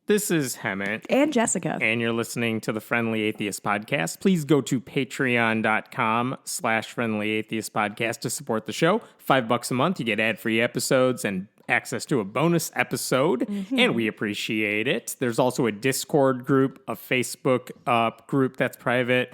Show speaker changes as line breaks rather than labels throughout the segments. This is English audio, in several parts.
This is Hemant.
And Jessica.
And you're listening to the Friendly Atheist Podcast. Please go to patreon.com/Friendly Atheist Podcast to support the show. $5 a month. You get ad-free episodes and access to a bonus episode, and we appreciate it. There's also a Discord group, a Facebook group that's private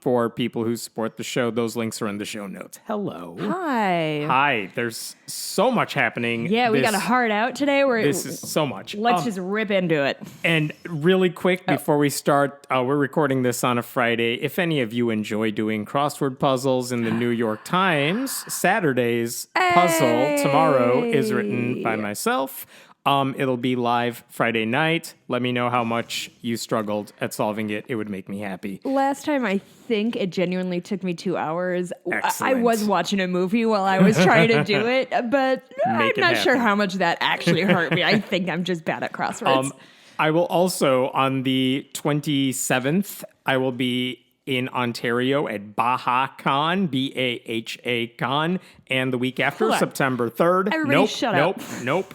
for people who support the show. Those links are in the show notes. Hello.
Hi.
There's so much happening.
Yeah, we got a hard out today.
This is so much.
Let's just rip into it.
And really quick, before we start, we're recording this on a Friday. If any of you enjoy doing crossword puzzles in the New York Times, Saturday's puzzle tomorrow is written by myself. It'll be live Friday night. Let me know how much you struggled at solving it. It would make me happy.
Last time, I think it genuinely took me 2 hours.
Excellent.
I was watching a movie while I was trying to do it, but I'm not sure how much that actually hurt me. I think I'm just bad at crosswords.
I will also, on the 27th, I will be in Ontario at BahaCon, BAHA Con, and the week after, September 3rd.
Everybody shut up.
Nope.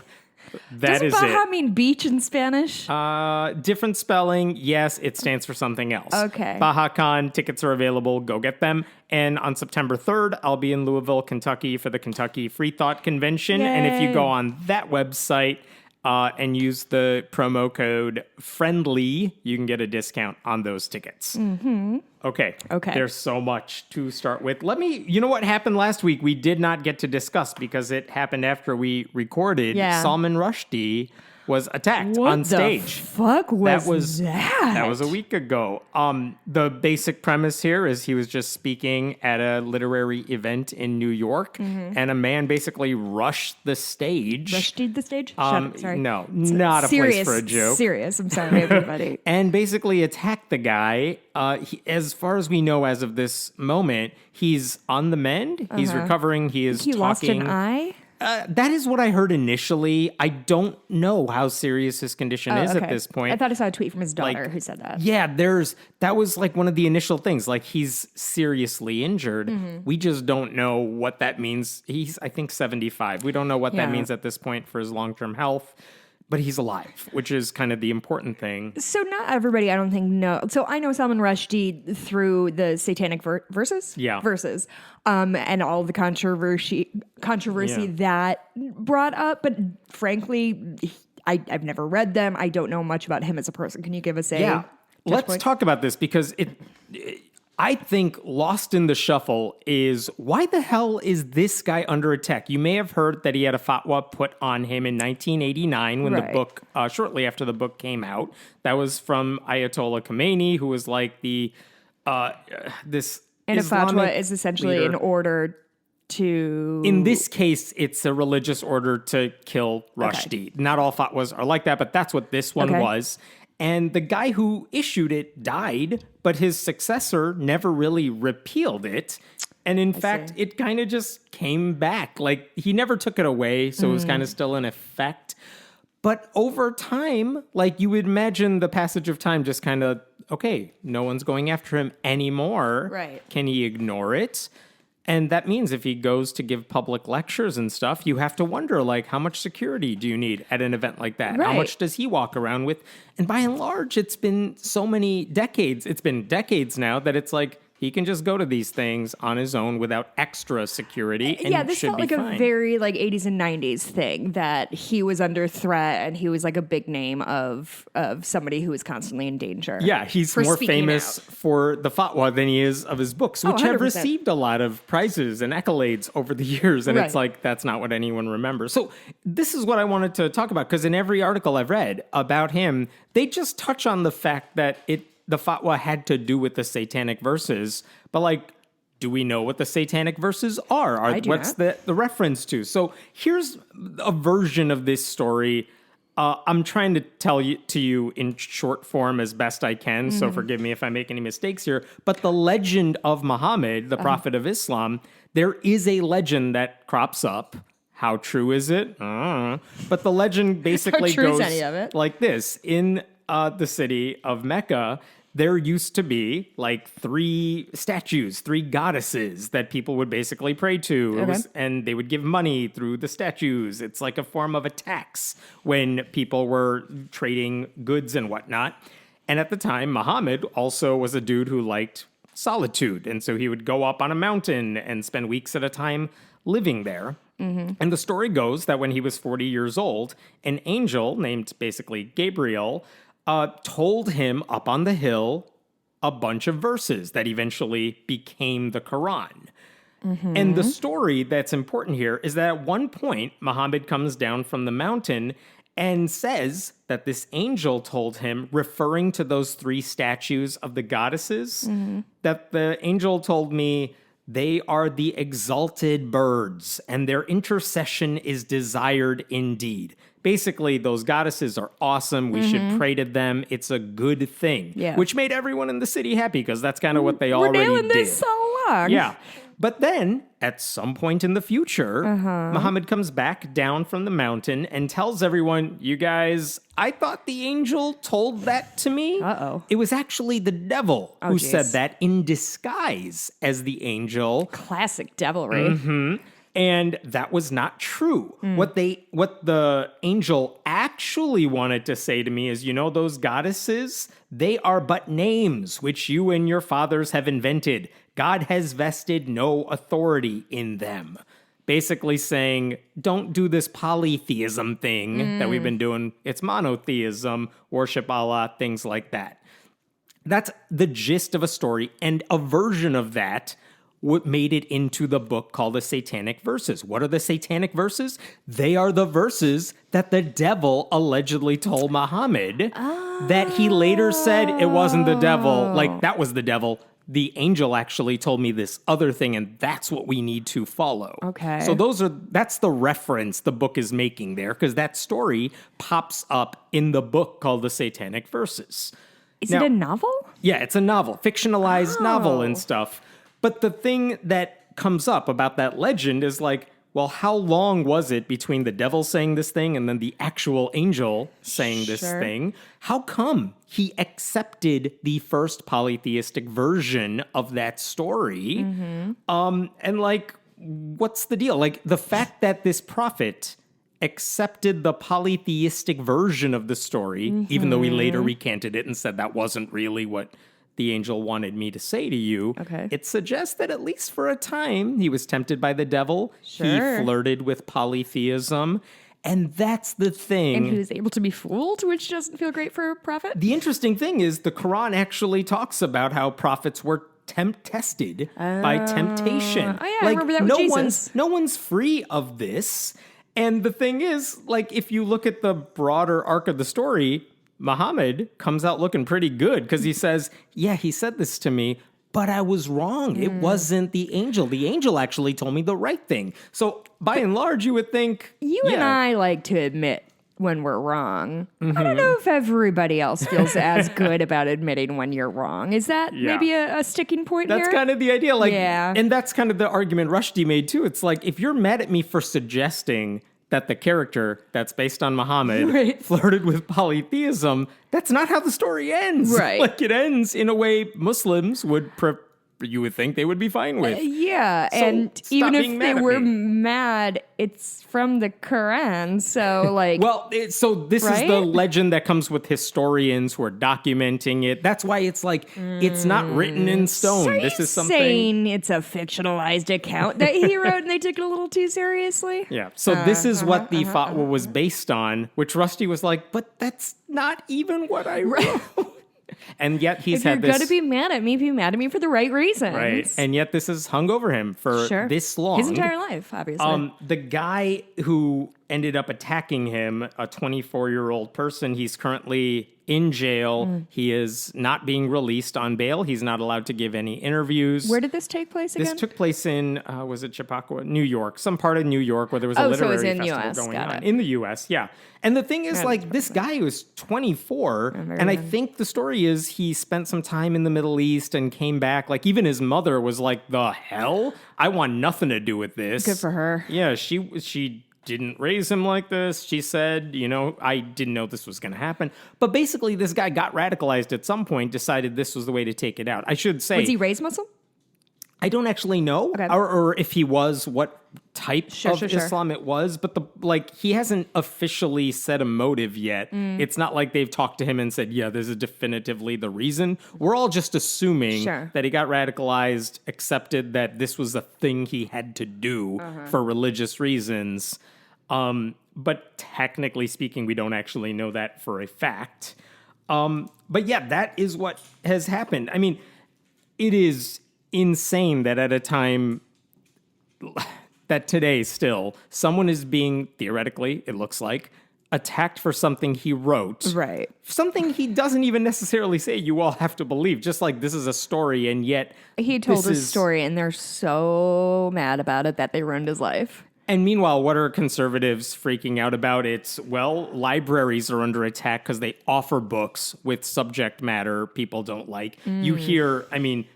That
Does
is
Baja
it.
mean beach in Spanish?
Different spelling. Yes, it stands for something else.
Okay.
BahaCon, tickets are available. Go get them. And on September 3rd, I'll be in Louisville, Kentucky for the Kentucky Free Thought Convention.
Yay.
And if you go on that website and use the promo code FRIENDLY, you can get a discount on those tickets. Okay. There's so much to start with. You know what happened last week? We did not get to discuss because it happened after we recorded.
Yeah.
Salman Rushdie was attacked on stage.
What the fuck was that?
That was a week ago. The basic premise here is he was just speaking at a literary event in New York, and a man basically rushed the stage.
Rushdie the stage? Shut up, sorry.
No, not a place for a joke.
Serious. I'm sorry, everybody.
And basically attacked the guy. As far as we know as of this moment, he's on the mend. He's recovering. He is
He lost an eye?
That is what I heard initially. I don't know how serious his condition is at this point.
I thought I saw a tweet from his daughter who said that.
Yeah, that was like one of the initial things. Like, he's seriously injured. We just don't know what that means. He's, I think, 75. We don't know what that means at this point for his long-term health. But he's alive, which is kind of the important thing.
So not everybody, I don't think, knows. So I know Salman Rushdie through the Satanic Verses?
Yeah.
Verses. And all the controversy that brought up. But frankly, I've never read them. I don't know much about him as a person. Can you give us a...
Yeah. Let's talk about this because I think lost in the shuffle is, why the hell is this guy under attack? You may have heard that he had a fatwa put on him in 1989 when the book, shortly after the book came out. That was from Ayatollah Khomeini, who was like this
And
Islamic
a fatwa is essentially
leader.
an order to...
In this case, it's a religious order to kill Rushdie. Okay. Not all fatwas are like that, but that's what this one was. And the guy who issued it died, but his successor never really repealed it. And in fact, it kind of just came back. Like, he never took it away, so it was kind of still in effect. But over time, like, you would imagine the passage of time just kind of, okay, no one's going after him anymore.
Right.
Can he ignore it? And that means if he goes to give public lectures and stuff, you have to wonder, like, how much security do you need at an event like that?
Right.
How much does he walk around with? And by and large, it's been so many decades. It's been decades now that it's like, he can just go to these things on his own without extra security. And
this
should
felt like
be fine.
a very like 80s and 90s thing that he was under threat and he was like a big name of somebody who was constantly in danger.
Yeah, he's more famous for the fatwa than he is of his books, which have received a lot of prizes and accolades over the years. And it's like, that's not what anyone remembers. So this is what I wanted to talk about, because in every article I've read about him, they just touch on the fact that the fatwa had to do with the Satanic Verses, but like, do we know what the Satanic Verses are? What's the reference to? So here's a version of this story. I'm trying to tell you in short form as best I can, so forgive me if I make any mistakes here. But the legend of Muhammad, the prophet of Islam, there is a legend that crops up. How true is it? But the legend basically goes like this. In the city of Mecca, there used to be like 3 statues, 3 goddesses that people would basically pray to. And they would give money through the statues. It's like a form of a tax when people were trading goods and whatnot. And at the time, Muhammad also was a dude who liked solitude. And so he would go up on a mountain and spend weeks at a time living there. And the story goes that when he was 40 years old, an angel named basically Gabriel told him up on the hill a bunch of verses that eventually became the Quran. And the story that's important here is that at one point, Muhammad comes down from the mountain and says that this angel told him, referring to those 3 statues of the goddesses, that the angel told me, they are the exalted birds, and their intercession is desired indeed. Basically, those goddesses are awesome. We should pray to them. It's a good thing, which made everyone in the city happy because that's kind of what they already did. We're nailing this
all along.
Yeah. But then, at some point in the future, Muhammad comes back down from the mountain and tells everyone, you guys, I thought the angel told that to me. It was actually the devil who said that in disguise as the angel.
Classic devilry.
And that was not true. What the angel actually wanted to say to me is, you know, those goddesses, they are but names which you and your fathers have invented. God has vested no authority in them. Basically saying, don't do this polytheism thing that we've been doing. It's monotheism, worship Allah, things like that. That's the gist of a story, and a version of that what made it into the book called the Satanic Verses. What are the Satanic Verses? They are the verses that the devil allegedly told Muhammad that he later said it wasn't the devil. Like, that was the devil. The angel actually told me this other thing, and that's what we need to follow.
Okay.
So that's the reference the book is making there, because that story pops up in the book called the Satanic Verses.
Is it a novel?
Yeah, it's a novel, fictionalized novel and stuff. But the thing that comes up about that legend is like, well, how long was it between the devil saying this thing and then the actual angel saying this thing? How come he accepted the first polytheistic version of that story? And like, what's the deal? Like, the fact that this prophet accepted the polytheistic version of the story, even though he later recanted it and said that wasn't really what the angel wanted me to say to you. It suggests that at least for a time, he was tempted by the devil. He flirted with polytheism. And that's the thing.
And he was able to be fooled, which doesn't feel great for a prophet.
The interesting thing is the Quran actually talks about how prophets were tested by temptation.
Oh, yeah, I remember that with Jesus.
No one's free of this. And the thing is, like, if you look at the broader arc of the story, Muhammad comes out looking pretty good because he says, yeah, he said this to me, but I was wrong. It wasn't the angel. The angel actually told me the right thing. So by and large, you would think...
You and I like to admit when we're wrong. I don't know if everybody else feels as good about admitting when you're wrong. Is that maybe a sticking point here?
That's kind of the idea. Like, and that's kind of the argument Rushdie made too. It's like, if you're mad at me for suggesting that the character that's based on Muhammad flirted with polytheism, that's not how the story ends.
Right.
Like, it ends in a way Muslims would, you would think they would be fine with.
So and even if they were mad, it's from the Quran. So, like...
Well, so this is the legend that comes with historians who are documenting it. That's why it's like, it's not written in stone.
So
this is something...
saying it's a fictionalized account that he wrote and they took it a little too seriously?
Yeah. So this is what the fatwa was based on, which Rushdie was like, but that's not even what I wrote. And yet he's had this...
If you're going to be mad at me, be mad at me for the right reasons.
Right. And yet this has hung over him for this long.
His entire life, obviously.
The guy who ended up attacking him, a 24-year-old person, he's currently in jail. He is not being released on bail. He's not allowed to give any interviews.
Where did this take place again?
This took place in, was it Chappaqua? New York. Some part of New York where there was a literary festival going on. In the U.S., yeah. And the thing is, like, this guy was 24, and I think the story is he spent some time in the Middle East and came back. Like, even his mother was like, the hell? I want nothing to do with this.
Good for her.
Yeah, she didn't raise him like this. She said, I didn't know this was going to happen. But basically, this guy got radicalized at some point, decided this was the way to take it out. I should say...
Was he raised Muslim?
I don't actually know,
okay.
or if he was, what type of Islam it was. But he hasn't officially said a motive yet. It's not like they've talked to him and said, yeah, this is definitively the reason. We're all just assuming that he got radicalized, accepted that this was a thing he had to do for religious reasons. But technically speaking, we don't actually know that for a fact. But yeah, that is what has happened. I mean, it is insane that at a time that today still, someone is being, theoretically, it looks like, attacked for something he wrote.
Right.
Something he doesn't even necessarily say you all have to believe. Just like this is a story, and yet...
He told a story, and they're so mad about it that they ruined his life.
And meanwhile, what are conservatives freaking out about? It's, libraries are under attack because they offer books with subject matter people don't like. You hear,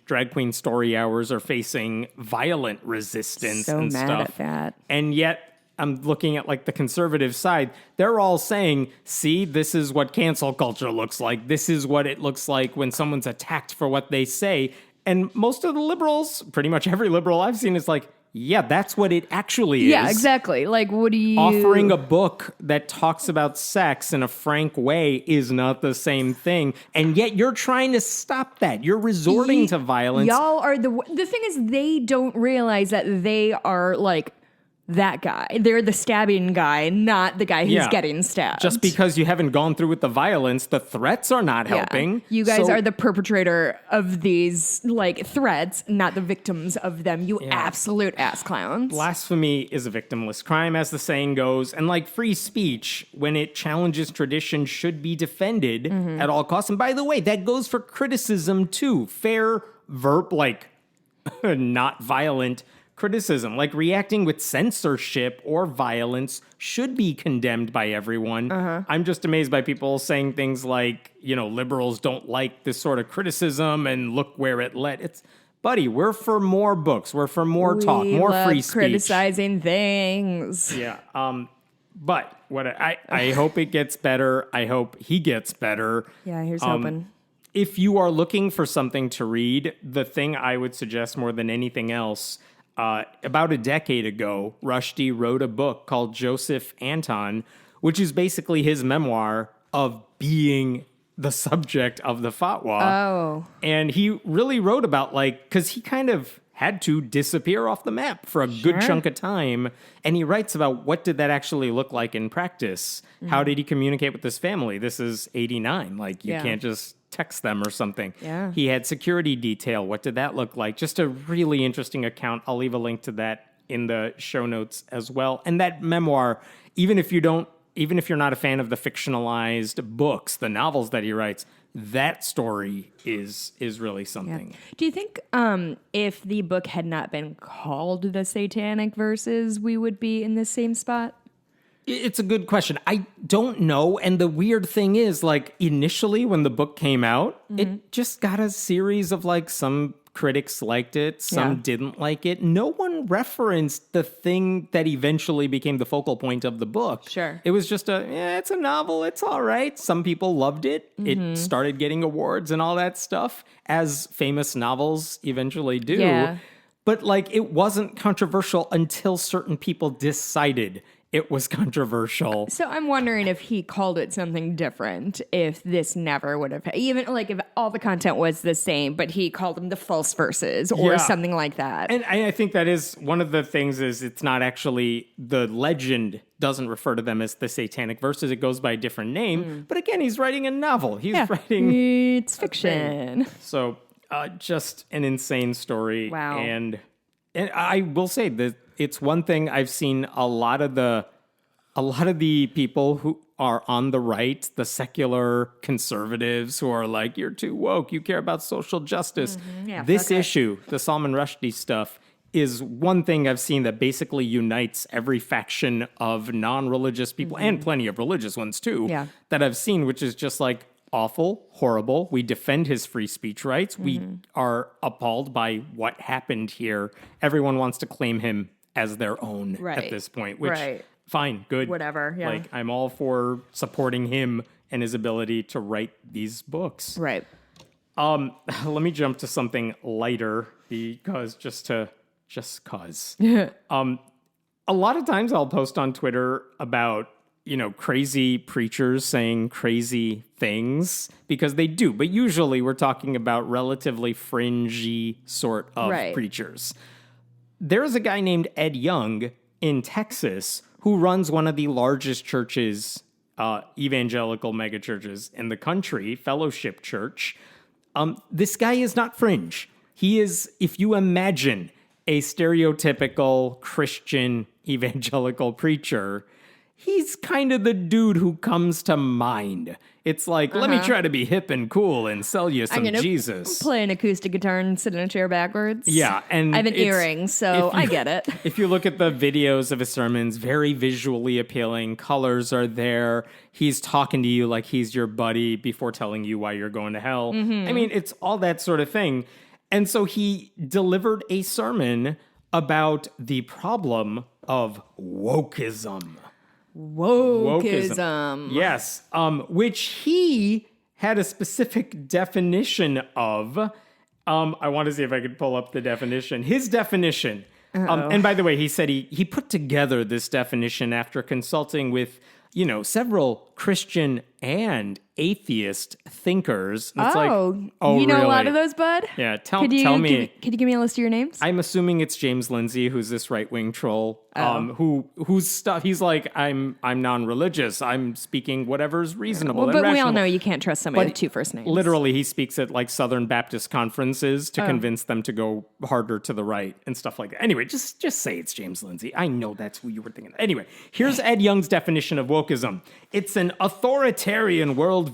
drag queen story hours are facing violent resistance and stuff. So mad at that. And yet, I'm looking at the conservative side. They're all saying, see, this is what cancel culture looks like. This is what it looks like when someone's attacked for what they say. And most of the liberals, pretty much every liberal I've seen is like, yeah, that's what it actually is.
Yeah, exactly. What do you...
Offering a book that talks about sex in a frank way is not the same thing. And yet you're trying to stop that. You're resorting to violence.
Y'all are the thing is, they don't realize that they are that guy. They're the stabbing guy, not the guy who's getting stabbed.
Just because you haven't gone through with the violence, the threats are not helping.
You guys are the perpetrator of these threats, not the victims of them. You absolute ass clowns.
Blasphemy is a victimless crime, as the saying goes. And free speech, when it challenges tradition, should be defended at all costs. And by the way, that goes for criticism too. Fair, not violent criticism, reacting with censorship or violence, should be condemned by everyone. I'm just amazed by people saying things like, liberals don't like this sort of criticism and look where it led. It's, buddy, we're for more books. We're for more talk, more free speech.
Criticizing things.
Yeah. But what I hope it gets better. I hope he gets better.
Yeah, here's hoping.
If you are looking for something to read, the thing I would suggest more than anything else, about a decade ago, Rushdie wrote a book called Joseph Anton, which is basically his memoir of being the subject of the fatwa.
Oh.
And he really wrote about, because he kind of had to disappear off the map for a good chunk of time. And he writes about what did that actually look like in practice? How did he communicate with his family? This is 89. You can't just text them or something.
Yeah.
He had security detail. What did that look like? Just a really interesting account. I'll leave a link to that in the show notes as well. And that memoir, even if you're not a fan of the fictionalized books, the novels that he writes, that story is really something.
Yeah. Do you think if the book had not been called The Satanic Verses, we would be in the same spot?
It's a good question. I don't know. And the weird thing is, initially when the book came out, it just got a series of, some critics liked it, some didn't like it. No one referenced the thing that eventually became the focal point of the book.
Sure.
It was just it's a novel, it's all right. Some people loved it. It started getting awards and all that stuff, as famous novels eventually do.
Yeah.
But, it wasn't controversial until certain people decided it was controversial.
So I'm wondering if he called it something different, if this never would have, even if all the content was the same, but he called them the false verses or something like that.
And I think that is one of the things is it's not actually, the legend doesn't refer to them as the Satanic Verses. It goes by a different name. But again, he's writing a novel. He's writing...
It's fiction.
So just an insane story.
Wow.
And I will say that it's one thing I've seen a lot of the people who are on the right, the secular conservatives who are you're too woke, you care about social justice.
Yeah,
this issue, the Salman Rushdie stuff, is one thing I've seen that basically unites every faction of non-religious people and plenty of religious ones too that I've seen, which is just awful, horrible. We defend his free speech rights. We are appalled by what happened here. Everyone wants to claim him as their own at this point, which fine, good.
Whatever, yeah.
Like, I'm all for supporting him and his ability to write these books.
Right.
Let me jump to something lighter because a lot of times I'll post on Twitter about, crazy preachers saying crazy things because they do. But usually we're talking about relatively fringy sort of preachers. There's a guy named Ed Young in Texas who runs one of the largest churches, evangelical megachurches in the country, Fellowship Church. This guy is not fringe. He is, if you imagine a stereotypical Christian evangelical preacher, he's kind of the dude who comes to mind. It's like, let me try to be hip and cool and sell you some Jesus.
Play an acoustic guitar and sit in a chair backwards.
Yeah. And
I have an earring, so I get it.
If you look at the videos of his sermons, very visually appealing. Colors are there. He's talking to you like he's your buddy before telling you why you're going to hell. I mean, it's all that sort of thing. And so he delivered a sermon about the problem of wokeism.
Wokeism.
Yes. Which he had a specific definition of. I want to see if I could pull up the definition. His definition. And by the way, he said he put together this definition after consulting with, several Christian and atheist thinkers. And it's
you know
really?
A lot of those, bud?
Yeah, tell me.
Could you give me a list of your names?
I'm assuming it's James Lindsay, who's this right-wing troll, whose stuff, he's like, I'm non-religious. I'm speaking whatever's reasonable and rational.
We all know you can't trust somebody with two first names.
Literally, he speaks at like Southern Baptist conferences to convince them to go harder to the right and stuff like that. Anyway, just say it's James Lindsay. I know that's who you were thinking. Anyway, here's Ed Young's definition of wokeism. It's an authoritarian worldview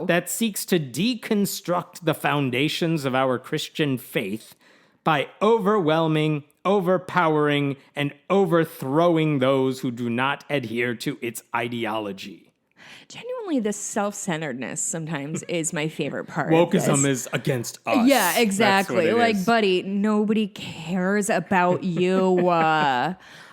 that seeks to deconstruct the foundations of our Christian faith by overwhelming, overpowering, and overthrowing those who do not adhere to its ideology.
Genuinely, the self-centeredness sometimes is my favorite part.
Wokeism is against us.
Yeah, exactly. Like, buddy, nobody cares about you.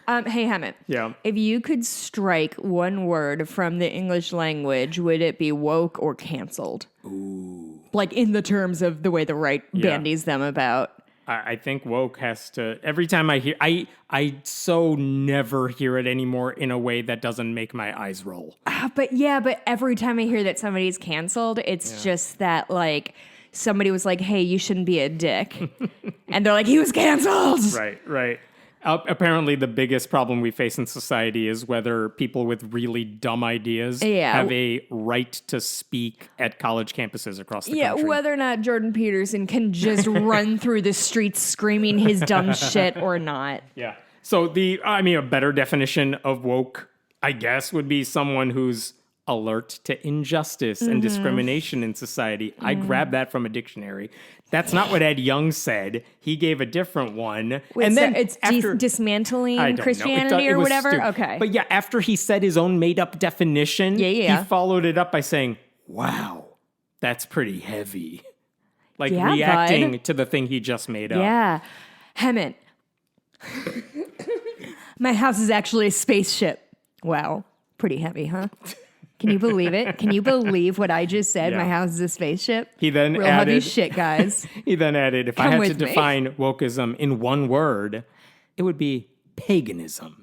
Hey, Hammett.
Yeah.
If you could strike one word from the English language, would it be woke or canceled?
Ooh.
Like, in the terms of the way the right bandies them about.
I think woke has to, every time I hear, I so never hear it anymore in a way that doesn't make my eyes roll.
But every time I hear that somebody's canceled, it's just that, like, somebody was like, hey, you shouldn't be a dick. And they're like, he was canceled.
Right. Apparently, the biggest problem we face in society is whether people with really dumb ideas have a right to speak at college campuses across the country.
Yeah, whether or not Jordan Peterson can just run through the streets screaming his dumb shit or not.
Yeah. So a better definition of woke, I guess, would be someone who's alert to injustice and discrimination in society. I grabbed that from a dictionary. That's not what Ed Young said. He gave a different one.
Wait,
and
so
then
it's dismantling Christianity
or
whatever?
Stupid.
Okay.
But yeah, after he said his own made-up definition, he followed it up by saying, wow, that's pretty heavy. Like reacting to the thing he just made up.
Yeah. Hammett. My house is actually a spaceship. Wow. Pretty heavy, huh? Can you believe it? Can you believe what I just said? Yeah. My house is a spaceship.
He then
Real
added,
heavy shit, guys.
He then added, if I had to define wokeism in one word, it would be paganism.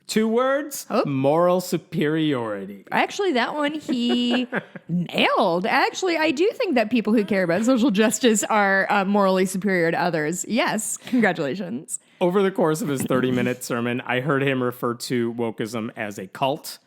2 words, moral superiority.
Actually, that one he nailed. Actually, I do think that people who care about social justice are morally superior to others. Yes, congratulations.
Over the course of his 30-minute sermon, I heard him refer to wokeism as a cult,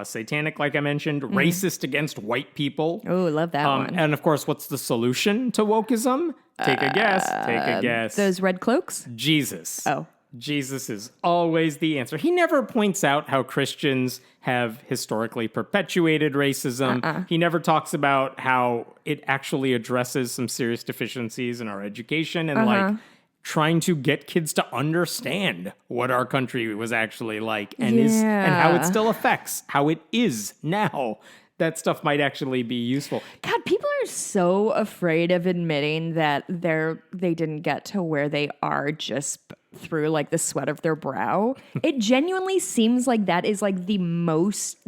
satanic, like I mentioned, racist against white people.
Oh, love that one.
And of course, what's the solution to wokeism? Take a guess.
Those red cloaks?
Jesus.
Oh.
Jesus is always the answer. He never points out how Christians have historically perpetuated racism. He never talks about how it actually addresses some serious deficiencies in our education and trying to get kids to understand what our country was actually like and and how it still affects how it is now. That stuff might actually be useful.
God, people are so afraid of admitting that they didn't get to where they are just through like the sweat of their brow. It genuinely seems like that is like the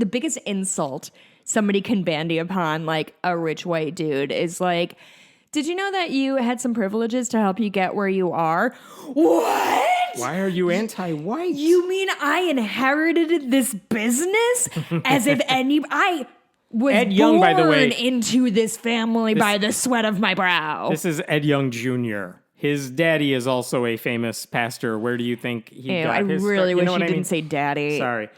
biggest insult somebody can bandy upon like a rich white dude is like, did you know that you had some privileges to help you get where you are? What?
Why are you anti-white?
You mean I inherited this business as if I was
Ed Young, by the way,
into this family by the sweat of my brow.
This is Ed Young Jr. His daddy is also a famous pastor. Where do you think he got his start?
I really wish he didn't say daddy.
Sorry.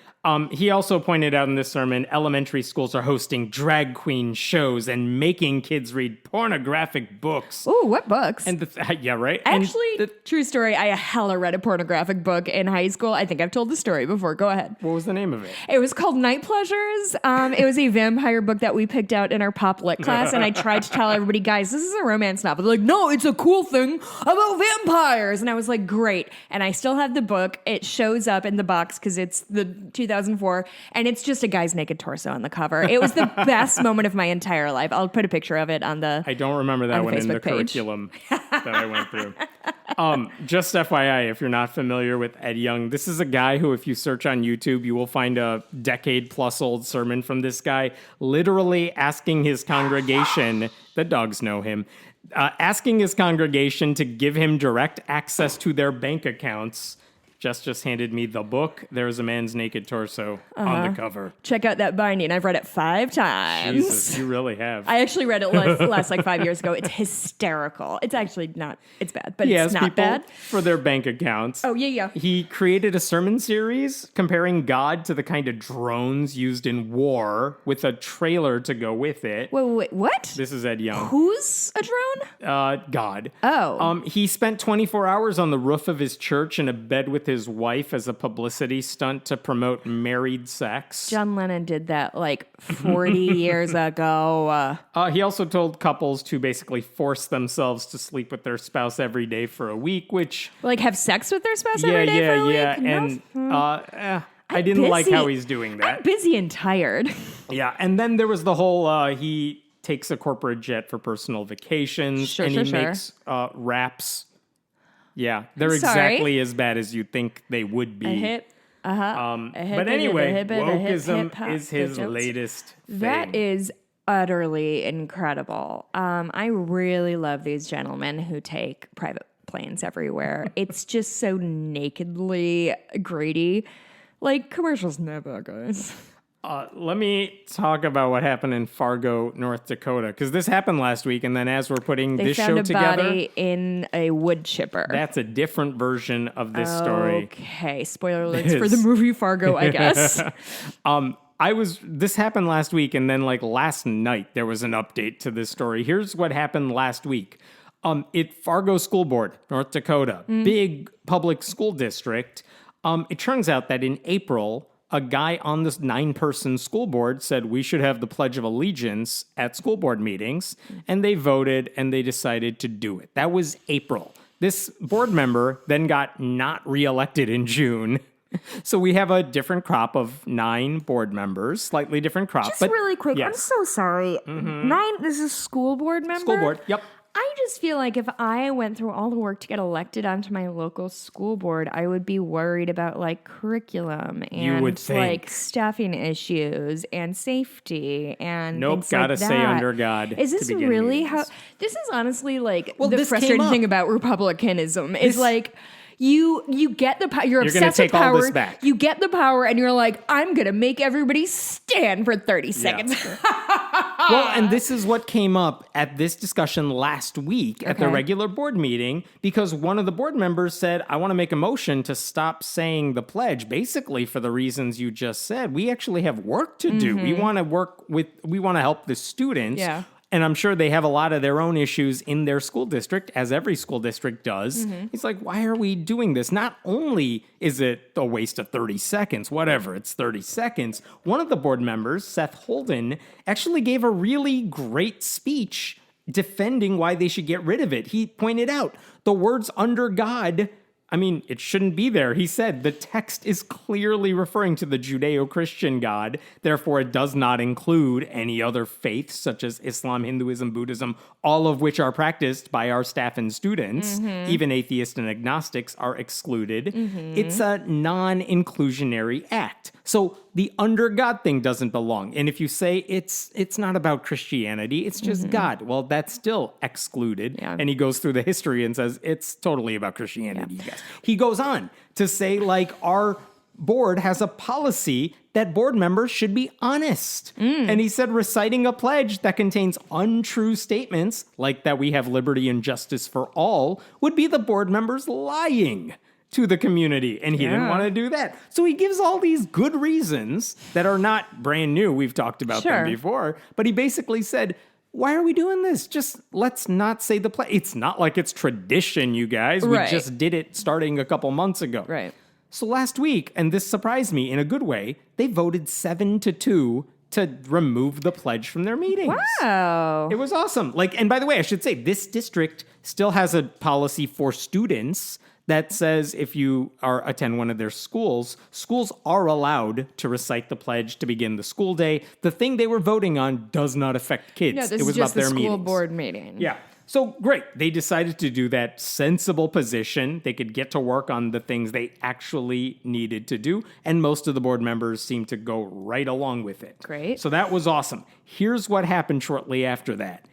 He also pointed out in this sermon, elementary schools are hosting drag queen shows and making kids read pornographic books.
Ooh, what books?
And yeah, right?
Actually, true story, I hella read a pornographic book in high school. I think I've told the story before. Go ahead.
What was the name of it?
It was called Night Pleasures. It was a vampire book that we picked out in our pop lit class, and I tried to tell everybody, guys, this is a romance novel. They're like, no, it's a cool thing about vampires. And I was like, great. And I still have the book. It shows up in the box because it's the 2004, and it's just a guy's naked torso on the cover. It was the best moment of my entire life. I'll put a picture of it on the
I don't remember that one in the
page.
Curriculum that I went through. Just FYI, if you're not familiar with Ed Young, this is a guy who, if you search on YouTube, you will find a decade-plus-old sermon from this guy, literally asking his congregation, the dogs know him, asking his congregation to give him direct access to their bank accounts. Just handed me the book. There's a man's naked torso on the cover.
Check out that binding. I've read it 5 times.
Jesus, you really have.
I actually read it last like 5 years ago. It's hysterical. It's actually not, it's bad, but it's not bad.
For their bank accounts.
Oh, yeah.
He created a sermon series comparing God to the kind of drones used in war with a trailer to go with it.
Wait, what?
This is Ed Young.
Who's a drone?
God.
Oh.
He spent 24 hours on the roof of his church in a bed with his wife as a publicity stunt to promote married sex.
John Lennon did that like 40 years ago.
He also told couples to basically force themselves to sleep with their spouse every day for a week, which...
Like have sex with their spouse every day for a week?
Yeah, and I didn't like how he's doing that.
I'm busy and tired.
Yeah, and then there was the whole, he takes a corporate jet for personal vacations, makes raps. Yeah, they're exactly as bad as you think they would be. But anyway, wokeism is his latest thing.
That is utterly incredible. I really love these gentlemen who take private planes everywhere. It's just so nakedly greedy. Like, commercials never, guys.
Let me talk about what happened in Fargo, North Dakota, because this happened last week, and then as we're putting this show together...
They found a body in a wood chipper.
That's a different version of this story.
Okay, spoiler alerts for the movie Fargo, I guess.
This happened last week, and then like last night, there was an update to this story. Here's what happened last week. Fargo School Board, North Dakota, big public school district. It turns out that in April... a guy on this 9-person school board said we should have the Pledge of Allegiance at school board meetings, and they voted and they decided to do it. That was April. This board member then got not reelected in June. So we have a different crop of 9 board members, slightly different crop.
Just really quick, yes. I'm so sorry. 9, this is school board member?
School board, yep.
I just feel like if I went through all the work to get elected onto my local school board, I would be worried about like curriculum and like staffing issues and safety and
nope, gotta say under God.
Is this really how? This is honestly like the frustrating thing about republicanism is like. You get the power. You're obsessed with power. All this back. You get the power, and you're like, I'm gonna make everybody stand for 30 seconds.
Well, and this is what came up at this discussion last week at the regular board meeting, because one of the board members said, I want to make a motion to stop saying the pledge, basically for the reasons you just said. We actually have work to do. We want to help the students.
Yeah.
And I'm sure they have a lot of their own issues in their school district, as every school district does. He's like, why are we doing this? Not only is it a waste of 30 seconds, whatever, it's 30 seconds. One of the board members, Seth Holden, actually gave a really great speech defending why they should get rid of it. He pointed out the words under God I mean, it shouldn't be there. He said the text is clearly referring to the Judeo-Christian God. Therefore, it does not include any other faiths such as Islam, Hinduism, Buddhism, all of which are practiced by our staff and students. Even atheists and agnostics are excluded. It's a non-inclusionary act. So the under God thing doesn't belong. And if you say it's not about Christianity, it's just God, well, that's still excluded.
Yeah.
And he goes through the history and says it's totally about Christianity, you guys. He goes on to say, like, our board has a policy that board members should be honest. And he said reciting a pledge that contains untrue statements, like that we have liberty and justice for all, would be the board members lying to the community, and he didn't want to do that. So he gives all these good reasons that are not brand new. We've talked about them before, but he basically said, why are we doing this? Just let's not say the pledge. It's not like it's tradition, you guys. We just did it starting a couple months ago.
Right.
So last week, and this surprised me in a good way, they voted 7-2 to remove the pledge from their meetings.
Wow.
It was awesome. Like, and by the way, I should say this district still has a policy for students that says if you attend one of their schools, schools are allowed to recite the pledge to begin the school day. The thing they were voting on does not affect kids.
No, this
it was
is just
about their
the school
meetings.
board meeting.
Yeah. So great. They decided to do that sensible position. They could get to work on the things they actually needed to do. And most of the board members seemed to go right along with it.
Great.
So that was awesome. Here's what happened shortly after that.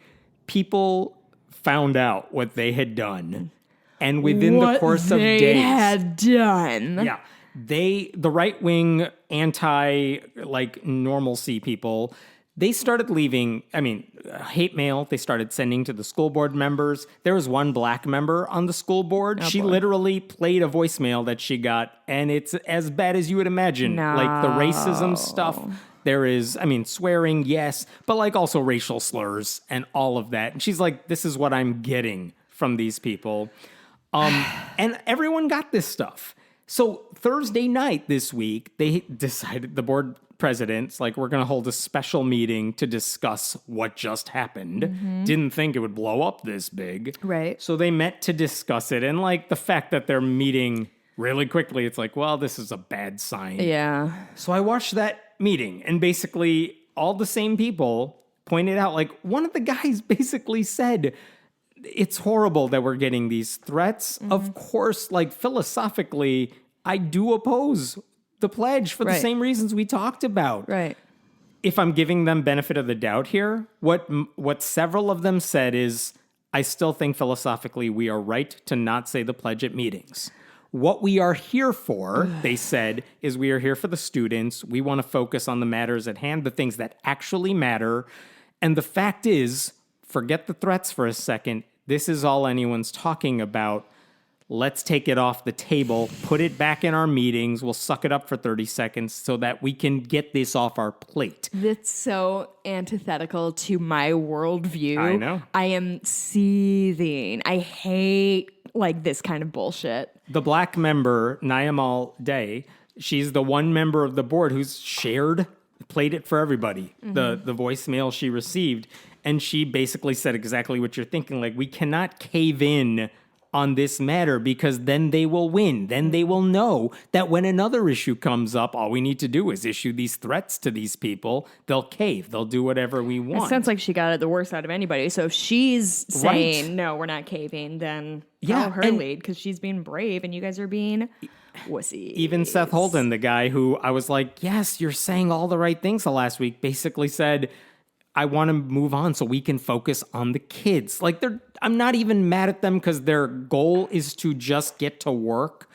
People found out what they had done. And within the course of days,
they had done.
Yeah. The right-wing anti-normalcy people, they started leaving, hate mail. They started sending to the school board members. There was one black member on the school board. She literally played a voicemail that she got, and it's as bad as you would imagine.
No.
Like the racism stuff. There is, swearing, yes, but like also racial slurs and all of that. And she's like, this is what I'm getting from these people. And everyone got this stuff. So Thursday night this week, they decided, the board presidents, like, we're going to hold a special meeting to discuss what just happened. Didn't think it would blow up this big.
Right.
So they met to discuss it. And like the fact that they're meeting really quickly, it's like, well, this is a bad sign.
Yeah.
So I watched that meeting, and basically all the same people pointed out, like, one of the guys basically said, it's horrible that we're getting these threats. Of course, like, philosophically, I do oppose the pledge for the same reasons we talked about.
Right.
If I'm giving them benefit of the doubt here, what several of them said is, I still think philosophically we are right to not say the pledge at meetings. What we are here for, they said, is we are here for the students. We want to focus on the matters at hand, the things that actually matter. And the fact is, forget the threats for a second. This is all anyone's talking about. Let's take it off the table, put it back in our meetings. We'll suck it up for 30 seconds so that we can get this off our plate.
That's so antithetical to my worldview.
I know.
I am seething. I hate like this kind of bullshit.
The black member, Nyamal Day, she's the one member of the board who's played it for everybody, the voicemail she received. And she basically said exactly what you're thinking. Like, we cannot cave in on this matter because then they will win. Then they will know that when another issue comes up, all we need to do is issue these threats to these people. They'll cave. They'll do whatever we want.
It sounds like she got it the worst out of anybody. So if she's saying, no, we're not caving, then follow her lead because she's being brave and you guys are being wussies.
Even Seth Holden, the guy who I was like, yes, you're saying all the right things the last week, basically said, I want to move on so we can focus on the kids. Like, I'm not even mad at them because their goal is to just get to work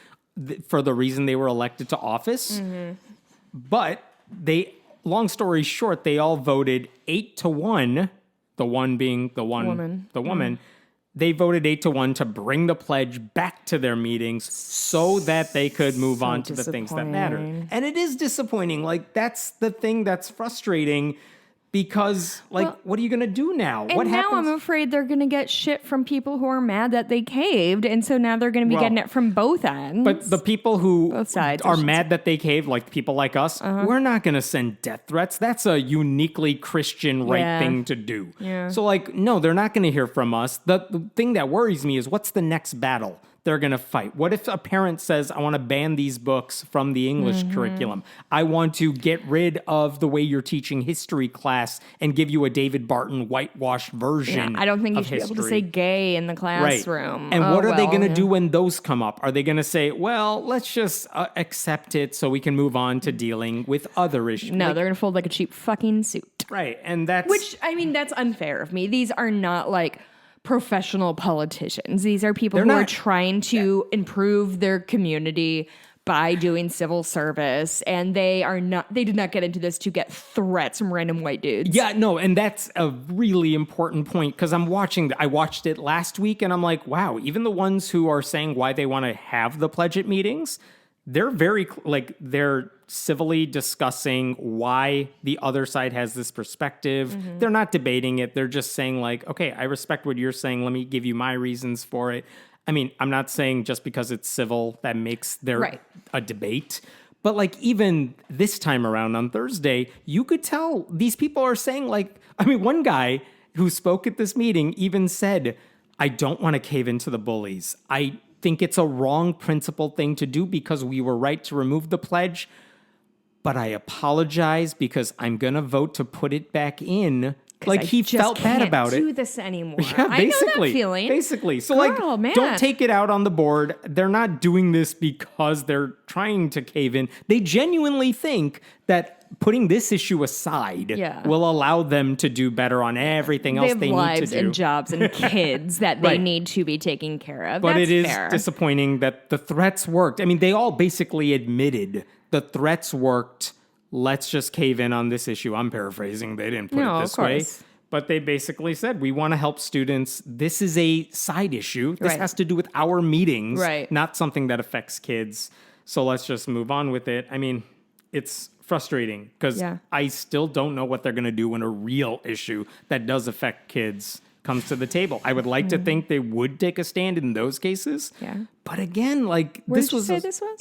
for the reason they were elected to office. But long story short, they all voted 8-1, the one being the woman. They voted 8-1 to bring the pledge back to their meetings so that they could move on to the things that matter. And it is disappointing. Like, that's the thing that's frustrating. Because, what are you going to do now?
And now I'm afraid they're going to get shit from people who are mad that they caved. And so now they're going to be getting it from both ends.
But the people who
both sides,
are mad that they caved, like people like us, we're not going to send death threats. That's a uniquely Christian thing to do. Yeah. So, no, they're not going to hear from us. The thing that worries me is what's the next battle they're going to fight? What if a parent says, I want to ban these books from the English curriculum? I want to get rid of the way you're teaching history class and give you a David Barton whitewashed version.
Yeah, I don't think you
of
should
history.
be able to say gay in the classroom.
Right. And what are they going to do when those come up? Are they going to say, well, let's just accept it so we can move on to dealing with other issues?
No, they're going to fold like a cheap fucking suit.
Right. And that's...
Which, I mean, that's unfair of me. These are not like professional politicians. These are people who are trying to improve their community by doing civil service, and they did not get into this to get threats from random white dudes.
Yeah, no, and that's a really important point, because I watched it last week, and I'm like, wow, even the ones who are saying why they want to have the pledge at meetings, they're they're civilly discussing why the other side has this perspective. Mm-hmm. They're not debating it. They're just saying like, okay, I respect what you're saying. Let me give you my reasons for it. I mean, I'm not saying just because it's civil that makes there a debate. But like even this time around on Thursday, you could tell these people are saying like, I mean, one guy who spoke at this meeting even said, I don't want to cave into the bullies. I think it's a wrong principled thing to do because we were right to remove the pledge. But I apologize because I'm going to vote to put it back in. Like he felt bad about it.
I can't do this anymore.
Yeah,
I know that feeling.
Basically. So don't take it out on the board. They're not doing this because they're trying to cave in. They genuinely think that putting this issue aside will allow them to do better on everything else they need to do.
They have lives and jobs and kids that they need to be taking care of.
But it is disappointing that the threats worked. I mean, they all basically admitted the threats worked. Let's just cave in on this issue. I'm paraphrasing. They didn't put it this way. But they basically said, we want to help students. This is a side issue. This has to do with our meetings, not something that affects kids. So let's just move on with it. I mean, it's frustrating because I still don't know what they're going to do when a real issue that does affect kids comes to the table. I would like to think they would take a stand in those cases. Yeah. But again, like
this was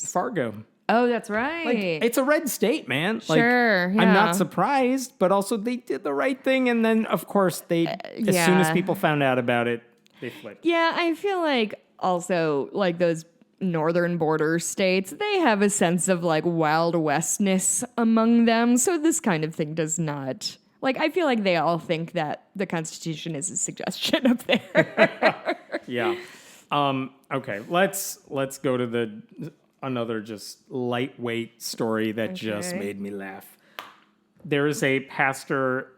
Fargo.
Oh, that's right.
Like, it's a red state, man.
Sure,
I'm not surprised, but also they did the right thing. And then, of course, as soon as people found out about it, they flipped.
Yeah, I feel like also like those northern border states, they have a sense of like Wild Westness among them. So this kind of thing does not. Like, I feel like they all think that the Constitution is a suggestion up there.
Yeah. Okay, let's go to another just lightweight story that just made me laugh. There is a pastor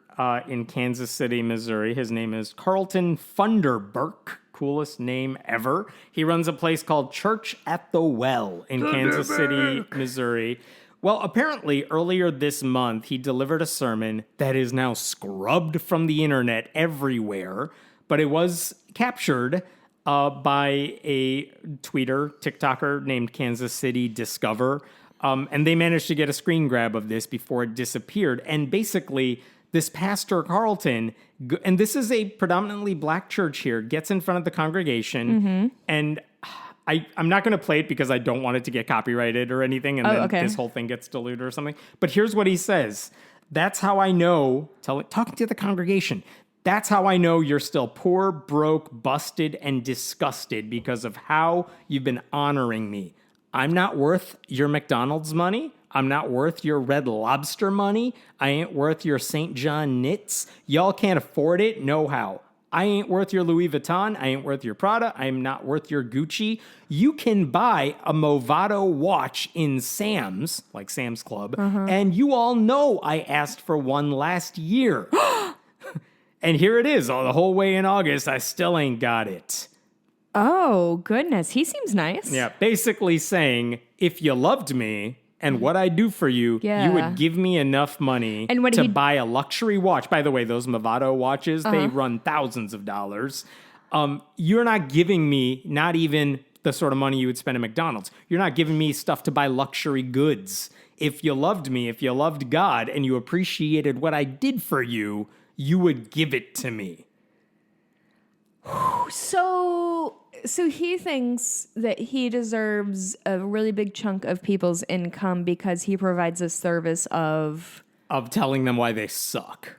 in Kansas City, Missouri. His name is Carlton Funderburk. Coolest name ever. He runs a place called Church at the Well in Kansas City, Missouri. Well, apparently earlier this month, he delivered a sermon that is now scrubbed from the internet everywhere, but it was captured by a tweeter, TikToker named Kansas City Discover. And they managed to get a screen grab of this before it disappeared. And basically, this pastor, Carlton, and this is a predominantly black church here, gets in front of the congregation. And I'm not going to play it because I don't want it to get copyrighted or anything. And then this whole thing gets diluted or something. But here's what he says. That's how I know, talking to the congregation, that's how I know you're still poor, broke, busted, and disgusted because of how you've been honoring me. I'm not worth your McDonald's money. I'm not worth your Red Lobster money. I ain't worth your St. John knits. Y'all can't afford it. No how. I ain't worth your Louis Vuitton. I ain't worth your Prada. I'm not worth your Gucci. You can buy a Movado watch in Sam's, like Sam's Club, and you all know I asked for one last year. And here it is, the whole way in August, I still ain't got it.
Oh, goodness. He seems nice.
Yeah, basically saying, if you loved me and what I do for you, you would give me enough money to buy a luxury watch. By the way, those Movado watches, they run thousands of dollars. You're not giving me not even the sort of money you would spend at McDonald's. You're not giving me stuff to buy luxury goods. If you loved me, if you loved God, and you appreciated what I did for you, you would give it to me.
So he thinks that he deserves a really big chunk of people's income because he provides a service of
telling them why they suck.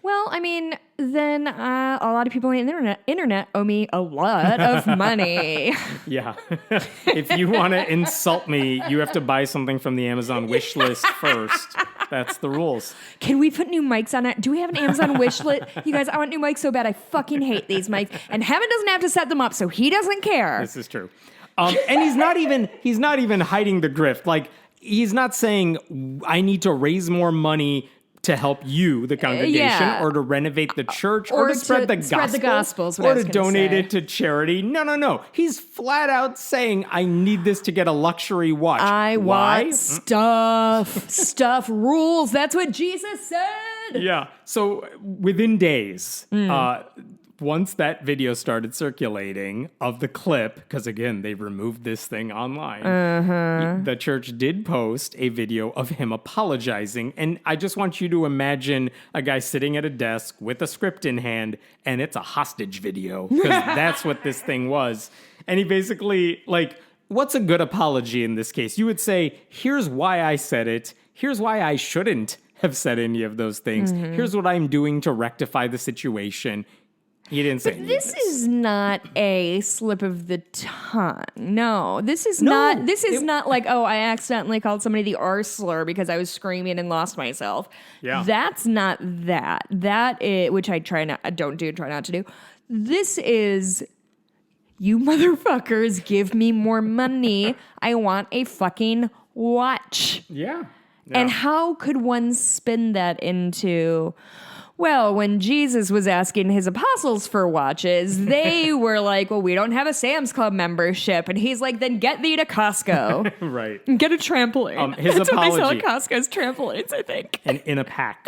Well, I mean, then a lot of people on the internet owe me a lot of money.
Yeah. If you want to insult me, you have to buy something from the Amazon wish list first. That's the rules.
Can we put new mics on it? Do we have an Amazon wish list? You guys, I want new mics so bad. I fucking hate these mics. And Heaven doesn't have to set them up, so he doesn't care.
This is true. And he's not even hiding the grift. Like, he's not saying I need to raise more money to help you, the congregation, or to renovate the church, or to spread the
gospels,
or to donate it to charity. No. He's flat out saying, I need this to get a luxury watch.
I want stuff. Stuff rules. That's what Jesus said.
Yeah. So within days, once that video started circulating of the clip, because again, they removed this thing online, the church did post a video of him apologizing. And I just want you to imagine a guy sitting at a desk with a script in hand, and it's a hostage video, because that's what this thing was. And he basically, like, what's a good apology in this case? You would say, here's why I said it. Here's why I shouldn't have said any of those things. Here's what I'm doing to rectify the situation. He didn't say anything.
This is not a slip of the tongue. No, this is not. This is not like, oh, I accidentally called somebody the R slur because I was screaming and lost myself.
Yeah,
that's not that. That is, which I try not to do. This is, you motherfuckers, give me more money. I want a fucking watch.
Yeah.
And how could one spin that into, well, when Jesus was asking his apostles for watches, they were like, well, we don't have a Sam's Club membership. And he's like, then get thee to Costco.
Right.
And get a trampoline.
His
That's
apology.
what they sell at Costco is trampolines, I think.
And in a pack.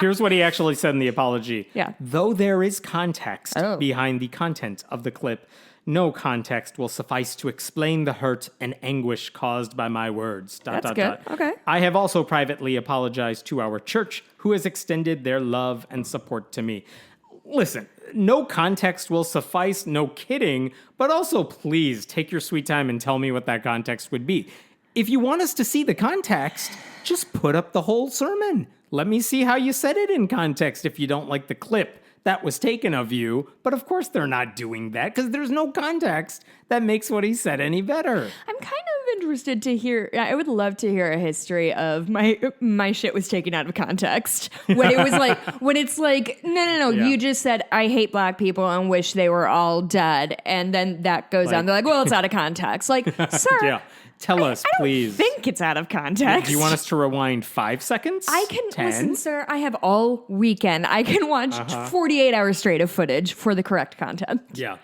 Here's what he actually said in the apology.
Yeah.
Though there is context behind the content of the clip, no context will suffice to explain the hurt and anguish caused by my words.
That's good. Okay.
I have also privately apologized to our church, who has extended their love and support to me. Listen, no context will suffice, no kidding, but also please take your sweet time and tell me what that context would be. If you want us to see the context, just put up the whole sermon. Let me see how you said it in context if you don't like the clip that was taken of you. But of course they're not doing that because there's no context that makes what he said any better.
I'm kind of interested to hear, I would love to hear a history of my shit was taken out of context. When it was like, when it's like, no, you just said, I hate black people and wish they were all dead. And then that goes on. They're like, well, it's out of context. Like, sir.
Yeah. Tell us, please.
I think it's out of context.
Do you want us to rewind 5 seconds?
I can
10?
Listen, sir. I have all weekend. I can watch 48 hours straight of footage for the correct content.
Yeah.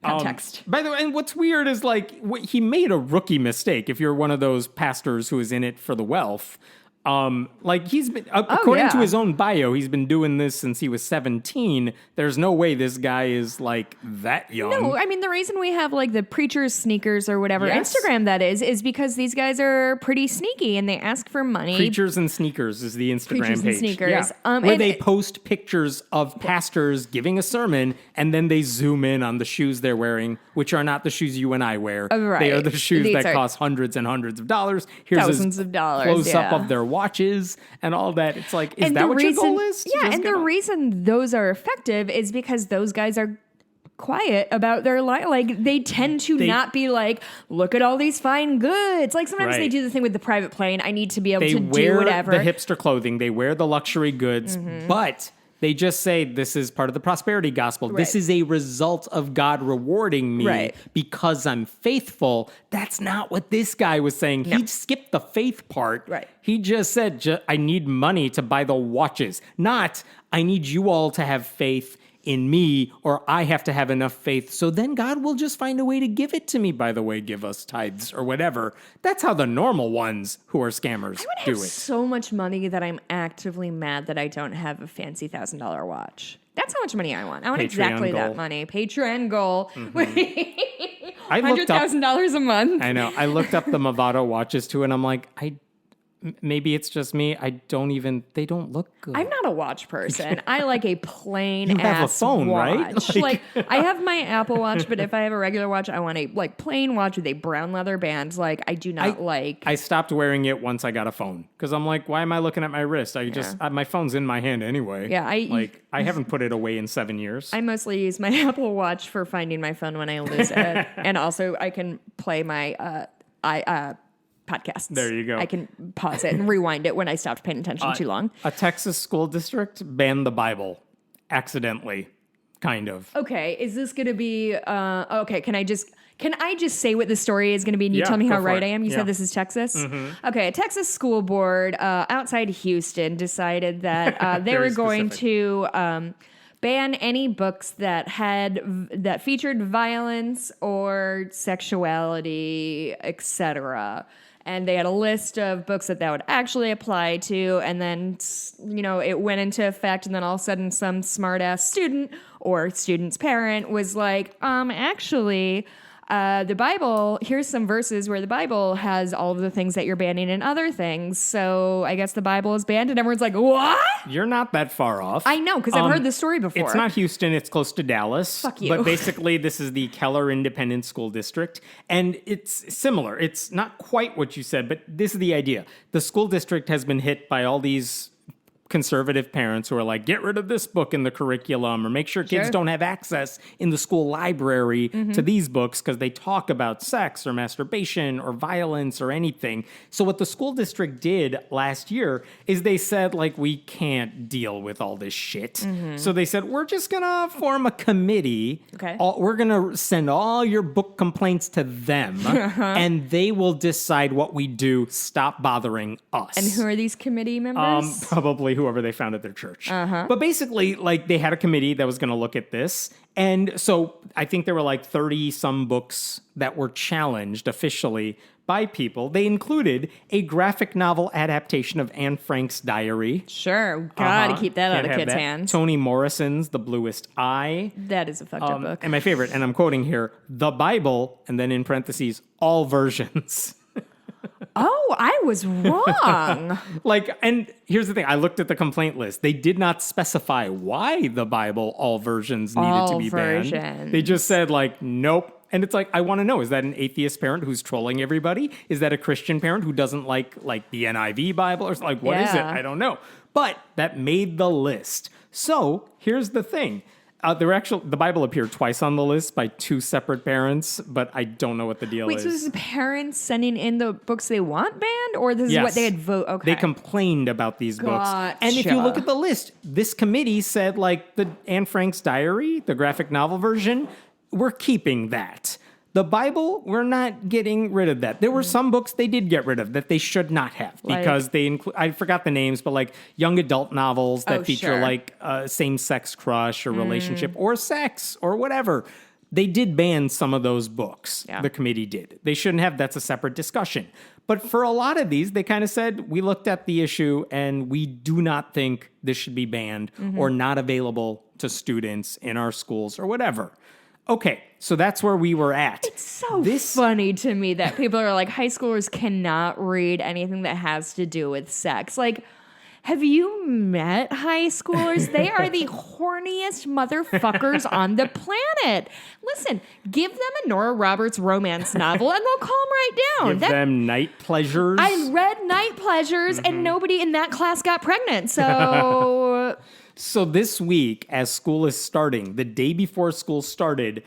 Context.
By the way, and what's weird is like he made a rookie mistake. If you're one of those pastors who is in it for the wealth. Like he's been, according to his own bio, he's been doing this since he was 17. There's no way this guy is like that young.
No, I mean, the reason we have like the preacher's sneakers or whatever Instagram that is because these guys are pretty sneaky and they ask for money.
Preachers and Sneakers is the Instagram
Preachers
page.
And sneakers.
Yeah. Where they post pictures of pastors giving a sermon and then they zoom in on the shoes they're wearing, which are not the shoes you and I wear.
Right.
They are the shoes that cost hundreds and hundreds of dollars. Here's
thousands of dollars.
Close up of their watches and all that. It's like, is that what your goal is?
Yeah, and the reason those are effective is because those guys are quiet about their life. Like they tend to not be like, look at all these fine goods. Like sometimes they do the thing with the private plane. I need to be able to do whatever.
They wear the hipster clothing. They wear the luxury goods, but they just say this is part of the prosperity gospel. Right. This is a result of God rewarding me because I'm faithful. That's not what this guy was saying. No. He skipped the faith part.
Right.
He just said, I need money to buy the watches. Not, I need you all to have faith in me, or I have to have enough faith, so then God will just find a way to give it to me. By the way, give us tithes or whatever. That's how the normal ones who are scammers do it.
I would have so much money that I'm actively mad that I don't have a fancy $1,000 watch. That's how much money I want. I want exactly that money. Patreon goal. $100,000 a month.
I know. I looked up the Movado watches too, and I'm like, maybe it's just me. They don't look good.
I'm not a watch person. I like a plain
You
ass
have a phone,
watch.
right?
Like I have my Apple Watch, but if I have a regular watch, I want a like plain watch with a brown leather band. Like I do not like.
I stopped wearing it once I got a phone because I'm like, why am I looking at my wrist? My phone's in my hand anyway.
Yeah,
I haven't put it away in 7 years.
I mostly use my Apple Watch for finding my phone when I lose it, and also I can play my podcasts.
There you go.
I can pause it and rewind it when I stopped paying attention too long.
A Texas school district banned the Bible accidentally, kind of.
Okay, is this going to be okay, can I just say what the story is going to be and you tell me how right I am? You said this is Texas? Mm-hmm. Okay, a Texas school board outside Houston decided that they were going to ban any books that featured violence or sexuality, etc. And they had a list of books that would actually apply to, and then, it went into effect, and then all of a sudden some smart-ass student or student's parent was like, actually, the Bible, here's some verses where the Bible has all of the things that you're banning and other things, so I guess the Bible is banned, and everyone's like, what?
You're not that far off.
I know, because I've heard this story before.
It's not Houston, it's close to Dallas.
Fuck you.
But basically, this is the Keller Independent School District, and it's similar. It's not quite what you said, but this is the idea. The school district has been hit by all these conservative parents who are like, get rid of this book in the curriculum or make sure kids don't have access in the school library to these books because they talk about sex or masturbation or violence or anything. So what the school district did last year is they said, like, we can't deal with all this shit. So they said, we're just going to form a committee.
Okay.
We're going to send all your book complaints to them and they will decide what we do. Stop bothering us.
And who are these committee members?
Probably whoever they found at their church. But basically, like, they had a committee that was going to look at this. And so I think there were like 30 some books that were challenged officially by people. They included a graphic novel adaptation of Anne Frank's diary.
Sure. Gotta keep that out of kids' hands.
Toni Morrison's The Bluest Eye.
That is a fucked up book.
And my favorite, and I'm quoting here, the Bible, and then in parentheses, all versions.
Oh, I was wrong.
And here's the thing. I looked at the complaint list. They did not specify why the Bible, all versions, needed to be banned. They just said, like, nope. And it's like, I want to know, is that an atheist parent who's trolling everybody? Is that a Christian parent who doesn't like the NIV Bible? Or like, what is it? I don't know. But that made the list. So here's the thing. The Bible appeared twice on the list by two separate parents, but I don't know what the deal is.
Wait, so this is parents sending in the books they want banned, or this is what they had voted? Okay.
They complained about these books. And if you look at the list, this committee said, like, the Anne Frank's diary, the graphic novel version, we're keeping that. The Bible, we're not getting rid of that. There were some books they did get rid of that they should not have because they include, I forgot the names, but like young adult novels that feature like a same-sex crush or relationship or sex or whatever. They did ban some of those books. Yeah. The committee did. They shouldn't have. That's a separate discussion. But for a lot of these, they kind of said, we looked at the issue and we do not think this should be banned or not available to students in our schools or whatever. Okay, so that's where we were at.
It's so funny to me that people are like, high schoolers cannot read anything that has to do with sex. Like, have you met high schoolers? They are the horniest motherfuckers on the planet. Listen, give them a Nora Roberts romance novel and they'll calm right down.
Give them Night Pleasures.
I read Night Pleasures and nobody in that class got pregnant, so...
So this week, as school is starting, the day before school started,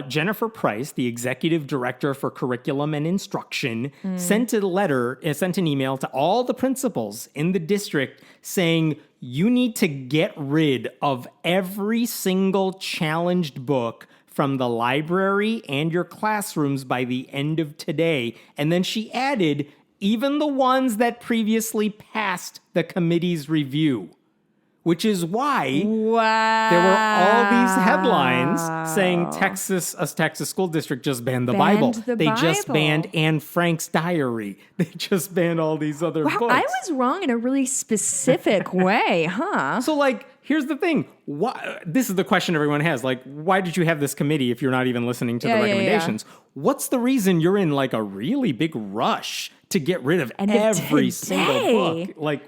Jennifer Price, the executive director for curriculum and instruction, sent an email to all the principals in the district saying, you need to get rid of every single challenged book from the library and your classrooms by the end of today. And then she added, even the ones that previously passed the committee's review. Which is why there were all these headlines saying a Texas school district just banned the Bible. They just banned Anne Frank's diary. They just banned all these other books.
I was wrong in a really specific way, huh?
So, like, here's the thing. This is the question everyone has. Like, why did you have this committee if you're not even listening to the recommendations? What's the reason you're in like a really big rush to get rid of every single book? Like,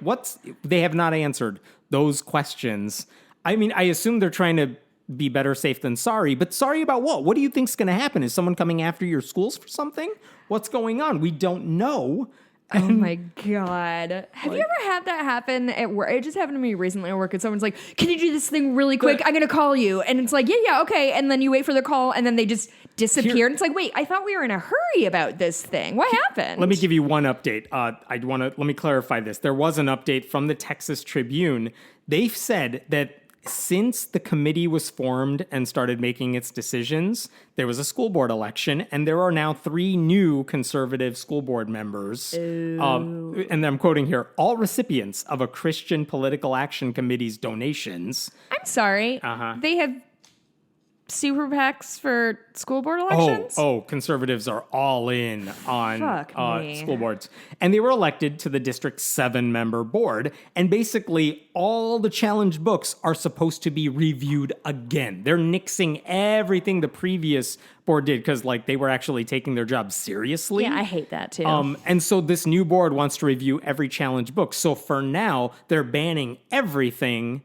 they have not answered those questions. I mean, I assume they're trying to be better safe than sorry, but sorry about what? What do you think's going to happen? Is someone coming after your schools for something? What's going on? We don't know.
Oh my God. Have you ever had that happen at work? It just happened to me recently at work, and someone's like, can you do this thing really quick? I'm going to call you. And it's like, yeah, okay. And then you wait for the call, and then they just disappear. And it's like, wait, I thought we were in a hurry about this thing. What happened?
Let me give you one update. Let me clarify this. There was an update from the Texas Tribune. They've said that since the committee was formed and started making its decisions, there was a school board election, and there are now 3 new conservative school board members. And I'm quoting here, all recipients of a Christian Political Action Committee's donations.
I'm sorry. They have super PACs for school board elections?
Conservatives are all in on school boards. And they were elected to the District 7-member board. And basically, all the challenged books are supposed to be reviewed again. They're nixing everything the previous board did because, like, they were actually taking their job seriously.
Yeah, I hate that, too.
And so this new board wants to review every challenged book. So for now, they're banning everything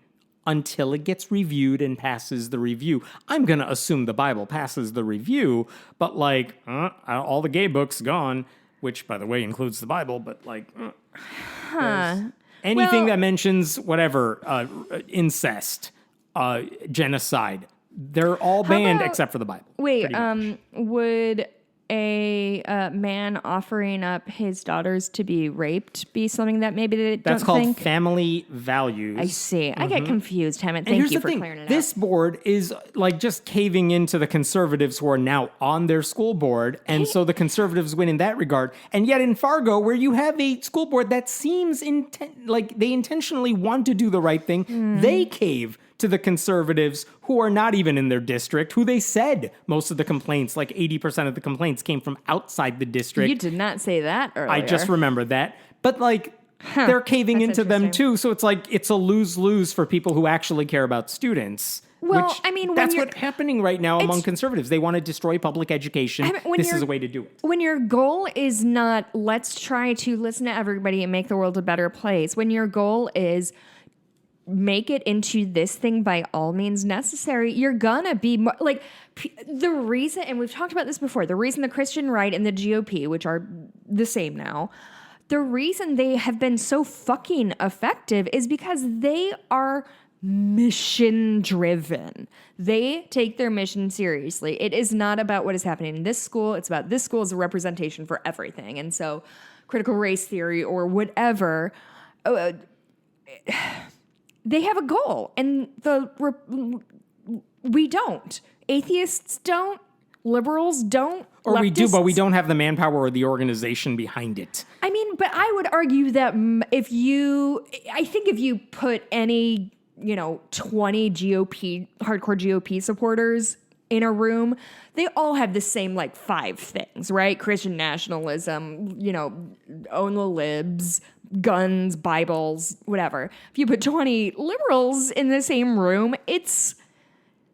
until it gets reviewed and passes the review. I'm going to assume the Bible passes the review, but like, all the gay books gone, which, by the way, includes the Bible, but like, anything that mentions whatever, incest, genocide, they're all banned except for the Bible.
Wait, would a man offering up his daughters to be raped be something that maybe they don't think?
That's called family values.
I see. I get confused, Hammett. Thank you for clearing it up.
This board is like just caving into the conservatives who are now on their school board. And so the conservatives win in that regard. And yet in Fargo, where you have a school board that seems like they intentionally want to do the right thing, they cave to the conservatives who are not even in their district, who they said most of the complaints, like 80% of the complaints came from outside the district.
You did not say that earlier.
I just remember that. But like, they're caving into them too. So it's like, it's a lose-lose for people who actually care about students.
Well, I mean,
that's what's happening right now among conservatives. They want to destroy public education. This is a way to do it.
When your goal is not, let's try to listen to everybody and make the world a better place. When your goal is, make it into this thing by all means necessary, you're gonna be like the reason, and we've talked about this before, the reason the Christian right and the GOP, which are the same now, the reason they have been so fucking effective is because they are mission driven. They take their mission seriously. It is not about what is happening in this school. It's about this school as a representation for everything. And so critical race theory or whatever, they have a goal, and we don't. Atheists don't. Liberals don't.
Or leftists, we do, but we don't have the manpower or the organization behind it.
I mean, but I would argue that if you put any, 20 hardcore GOP supporters in a room, they all have the same, 5 things, right? Christian nationalism, own the libs, guns, Bibles, whatever. If you put 20 liberals in the same room, it's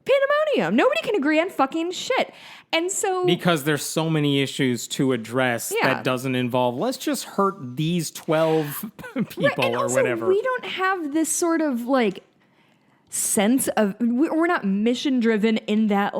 pandemonium. Nobody can agree on fucking shit. And so... because there's so many issues to address that doesn't involve, let's just hurt these 12 people or whatever. We don't have this sort of, sense of... we're not mission-driven in that,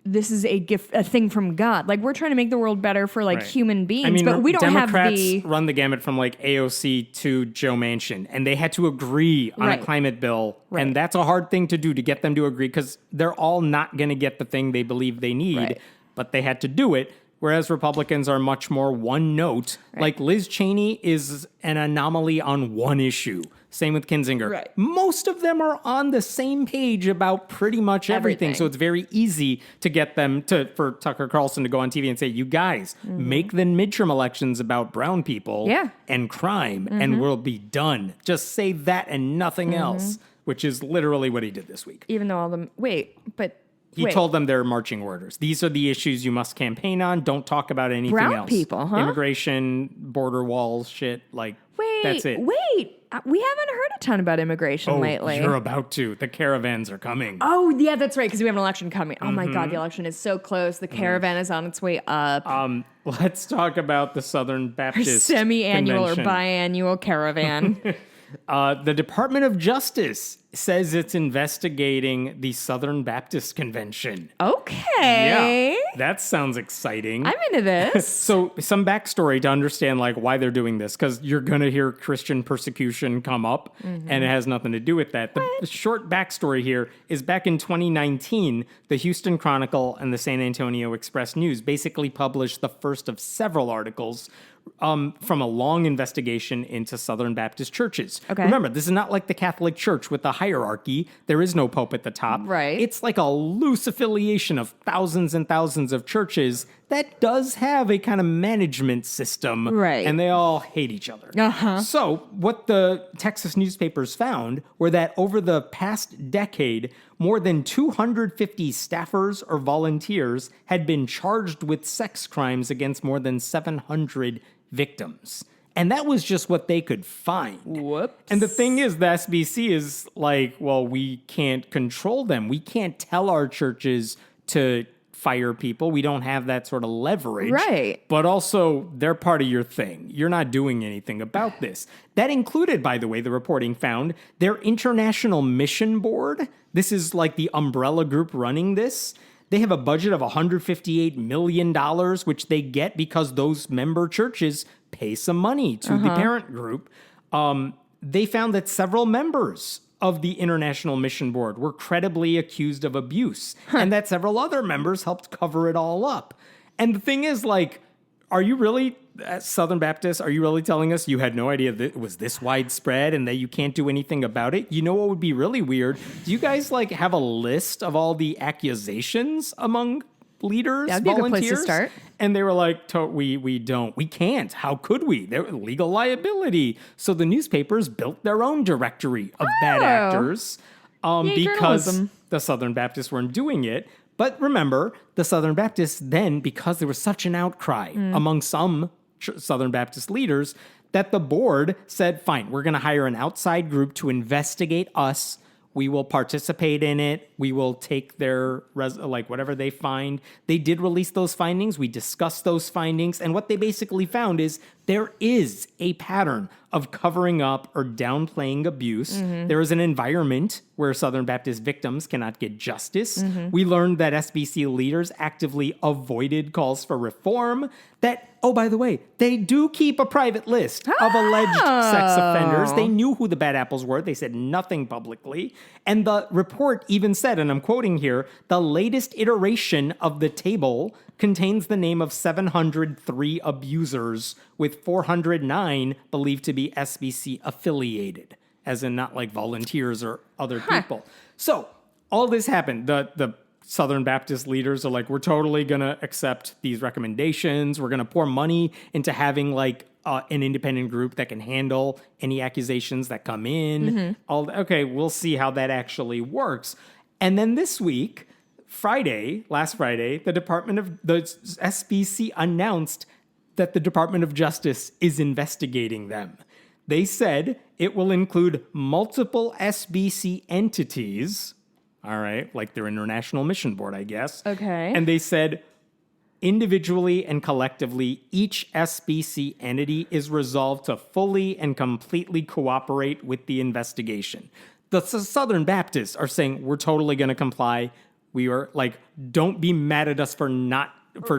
this is a gift, a thing from God. We're trying to make the world better for human beings, but we don't
Democrats
have
run the gamut from AOC to Joe Manchin, and they had to agree on a climate bill, and that's a hard thing to do, to get them to agree, because they're all not going to get the thing they believe they need, but they had to do it. Whereas Republicans are much more one note. Liz Cheney is an anomaly on one issue. Same with Kinzinger. Most of them are on the same page about pretty much everything. So it's very easy to get them for Tucker Carlson to go on TV and say, you guys, make the midterm elections about brown people and crime, and we'll be done. Just say that and nothing else, which is literally what he did this week.
Even though all them...
He told them their marching orders. These are the issues you must campaign on. Don't talk about anything else.
Brown people, huh?
Immigration, border walls, shit. That's it.
Wait. We haven't heard a ton about immigration lately.
You're about to. The caravans are coming.
Oh, yeah, that's right, because we have an election coming. Oh, my God, the election is so close. The caravan is on its way up.
Let's talk about the Southern Baptist
semi-annual
Convention.
or biannual caravan.
The Department of Justice says it's investigating the Southern Baptist Convention.
Okay.
Yeah, that sounds exciting.
I'm into this.
So some backstory to understand like why they're doing this, because you're going to hear Christian persecution come up, and it has nothing to do with that. The short backstory here is back in 2019, the Houston Chronicle and the San Antonio Express News basically published the first of several articles from a long investigation into Southern Baptist churches.
Okay.
Remember, this is not like the Catholic Church with the hierarchy. There is no pope at the top.
Right.
It's like a loose affiliation of thousands and thousands of churches that does have a kind of management system.
Right.
And they all hate each other.
Uh-huh.
So what the Texas newspapers found were that over the past decade, more than 250 staffers or volunteers had been charged with sex crimes against more than 700 victims. And that was just what they could find.
Whoops.
And the thing is, the SBC is like, well, we can't control them. We can't tell our churches to fire people. We don't have that sort of leverage.
Right.
But also, they're part of your thing. You're not doing anything about this. That included, by the way, the reporting found their International Mission Board. This is like the umbrella group running this. They have a budget of $158 million, which they get because those member churches pay some money to the parent group. They found that several members of the International Mission Board were credibly accused of abuse, and that several other members helped cover it all up. And the thing is, like, are you really, Southern Baptists, are you really telling us you had no idea that it was this widespread and that you can't do anything about it? You know what would be really weird? Do you guys, like, have a list of all the accusations among leaders,
That'd be
volunteers?
a good place to start.
And they were like, we don't. We can't. How could we? They're legal liability. So the newspapers built their own directory of bad actors because
journalism.
the Southern Baptists weren't doing it. But remember, the Southern Baptists then, because there was such an outcry among some Southern Baptist leaders, that the board said, fine, we're going to hire an outside group to investigate us. We will participate in it. We will take their, whatever they find. They did release those findings. We discussed those findings. And what they basically found is there is a pattern of covering up or downplaying abuse. There is an environment where Southern Baptist victims cannot get justice. We learned that SBC leaders actively avoided calls for reform. That, oh, by the way, they do keep a private list of alleged sex offenders. They knew who the bad apples were. They said nothing publicly. And the report even said, and I'm quoting here, the latest iteration of the table contains the name of 703 abusers, with 409 believed to be SBC affiliated, as in not like volunteers or other people. So all this happened. The Southern Baptist leaders are like, we're totally going to accept these recommendations. We're going to pour money into having like an independent group that can handle any accusations that come in. Okay, we'll see how that actually works. And then this week, last Friday, the SBC announced that the Department of Justice is investigating them. They said it will include multiple SBC entities, all right, like their International Mission Board, I guess.
Okay.
And they said individually and collectively, each SBC entity is resolved to fully and completely cooperate with the investigation. The Southern Baptists are saying, we're totally going to comply. We are like, don't be mad at us for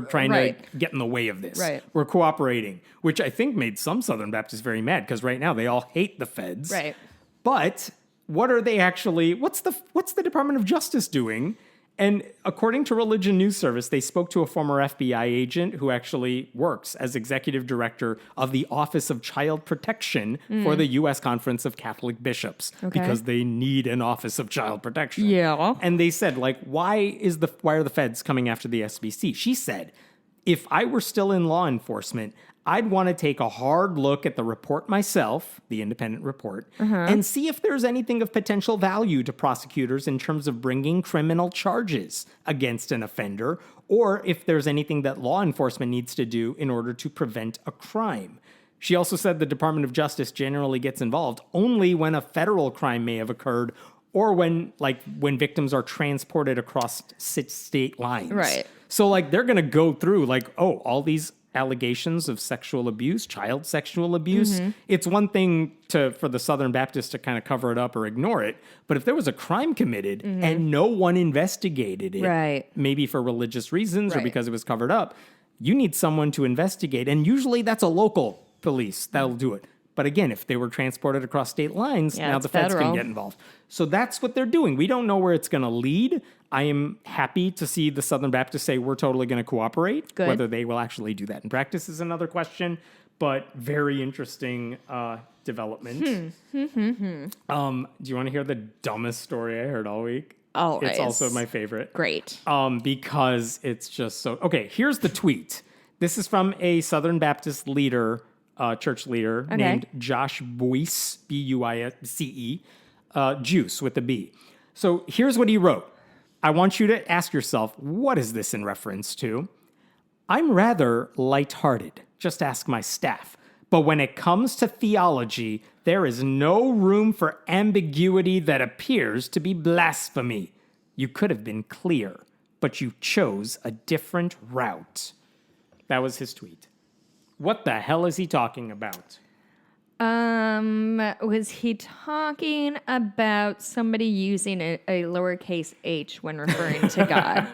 trying to get in the way of this.
Right.
We're cooperating, which I think made some Southern Baptists very mad because right now they all hate the feds.
Right.
But what are they actually, what's the Department of Justice doing? And according to Religion News Service, they spoke to a former FBI agent who actually works as executive director of the Office of Child Protection for the U.S. Conference of Catholic Bishops, because they need an Office of Child Protection.
Yeah.
And they said, like, why are the feds coming after the SBC? She said, if I were still in law enforcement, I'd want to take a hard look at the report myself, the independent report, and see if there's anything of potential value to prosecutors in terms of bringing criminal charges against an offender, or if there's anything that law enforcement needs to do in order to prevent a crime. She also said the Department of Justice generally gets involved only when a federal crime may have occurred or when victims are transported across state lines.
Right.
So like they're going to go through like, oh, all these allegations of sexual abuse, child sexual abuse. It's one thing for the Southern Baptists to kind of cover it up or ignore it. But if there was a crime committed and no one investigated it,
right,
maybe for religious reasons or because it was covered up, you need someone to investigate. And usually that's a local police that'll do it. But again, if they were transported across state lines, now the feds can get involved. So that's what they're doing. We don't know where it's going to lead. I am happy to see the Southern Baptists say we're totally going to cooperate.
Good.
Whether they will actually do that in practice is another question, but very interesting development. Do you want to hear the dumbest story I heard all week?
Always.
It's also my favorite.
Great.
Because it's just so... Okay, here's the tweet. This is from a Southern Baptist leader... church leader named Josh Buice, Buice, Juice with a B. So here's what he wrote. I want you to ask yourself, what is this in reference to? I'm rather lighthearted. Just ask my staff. But when it comes to theology, there is no room for ambiguity that appears to be blasphemy. You could have been clear, but you chose a different route. That was his tweet. What the hell is he talking about?
Was he talking about somebody using a lowercase h when referring to God?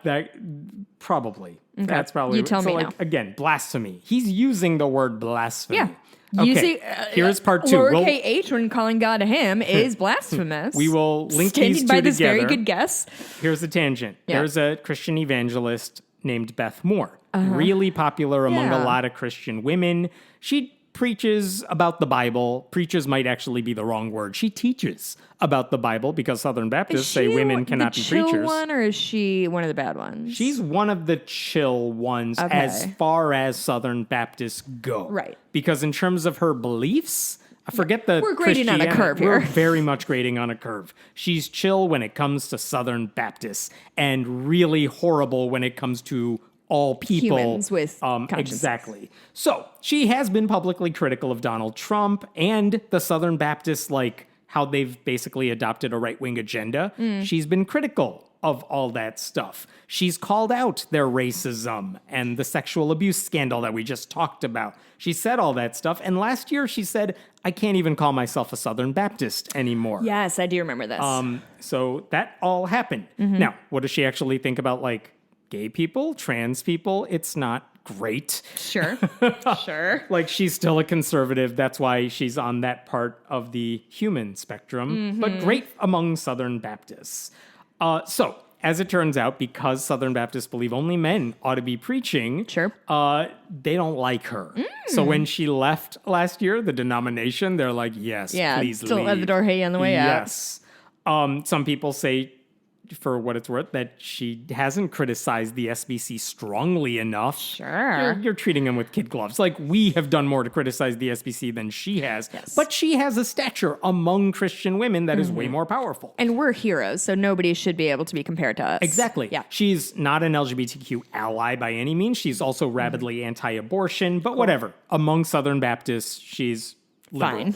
That probably. Okay. That's probably.
You tell me now.
Again, blasphemy. He's using the word blasphemy.
Yeah.
Okay.
Using
here's part two.
Lowercase h when calling God a him is blasphemous.
We will link
Standing
these two
by this
together.
very good guess.
Here's a tangent.
Yeah.
There's a Christian evangelist named Beth Moore. Really popular among a lot of Christian women. She preaches about the Bible. Preaches might actually be the wrong word. She teaches about the Bible because Southern Baptists say women cannot be preachers.
Is she the chill one, or is she one of the bad ones?
She's one of the chill ones as far as Southern Baptists go.
Right.
Because in terms of her beliefs, I forget the
We're grading on a curve here.
We're very much grading on a curve. She's chill when it comes to Southern Baptists and really horrible when it comes to all people.
Humans with consciences.
Exactly. So she has been publicly critical of Donald Trump and the Southern Baptists, like how they've basically adopted a right-wing agenda. She's been critical of all that stuff. She's called out their racism and the sexual abuse scandal that we just talked about. She said all that stuff. And last year she said, I can't even call myself a Southern Baptist anymore.
Yes, I do remember this.
So that all happened. Now, what does she actually think about, like, gay people, trans people? It's not great.
Sure. Sure.
Like, she's still a conservative. That's why she's on that part of the human spectrum, but great among Southern Baptists. So, as it turns out, because Southern Baptists believe only men ought to be preaching, they don't like her. So when she left last year, the denomination, they're like, yes, please
still
leave.
at the door, hey, on the way out.
Yes. Some people say, for what it's worth, that she hasn't criticized the SBC strongly enough.
Sure.
You're treating them with kid gloves. Like, we have done more to criticize the SBC than she has.
Yes.
But she has a stature among Christian women that is way more powerful.
And we're heroes, so nobody should be able to be compared to us.
Exactly.
Yeah.
She's not an LGBTQ ally by any means. She's also rabidly anti-abortion, but whatever. Among Southern Baptists, she's liberal.
Fine.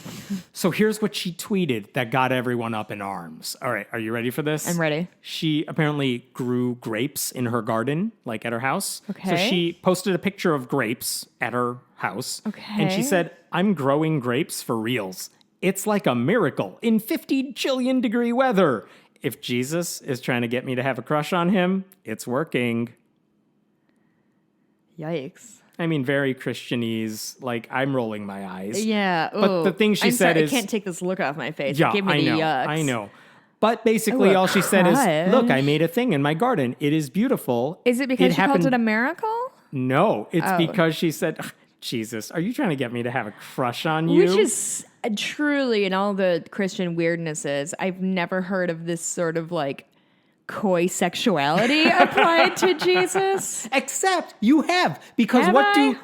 So here's what she tweeted that got everyone up in arms. All right, are you ready for this?
I'm ready.
She apparently grew grapes in her garden, like at her house.
Okay.
So she posted a picture of grapes at her house.
Okay.
And she said, I'm growing grapes for reals. It's like a miracle in 50 jillion degree weather. If Jesus is trying to get me to have a crush on him, it's working.
Yikes.
I mean, very Christianese. Like, I'm rolling my eyes.
Yeah.
But the thing she said is...
I can't take this look off my face.
Yeah,
It gave me the yucks.
I know. But basically, all she said is, look, I made a thing in my garden. It is beautiful.
Is it because she called it a miracle?
No, it's because she said, Jesus, are you trying to get me to have a crush on you?
Which is truly, in all the Christian weirdnesses, I've never heard of this sort of like coy sexuality applied to Jesus.
Except you have, because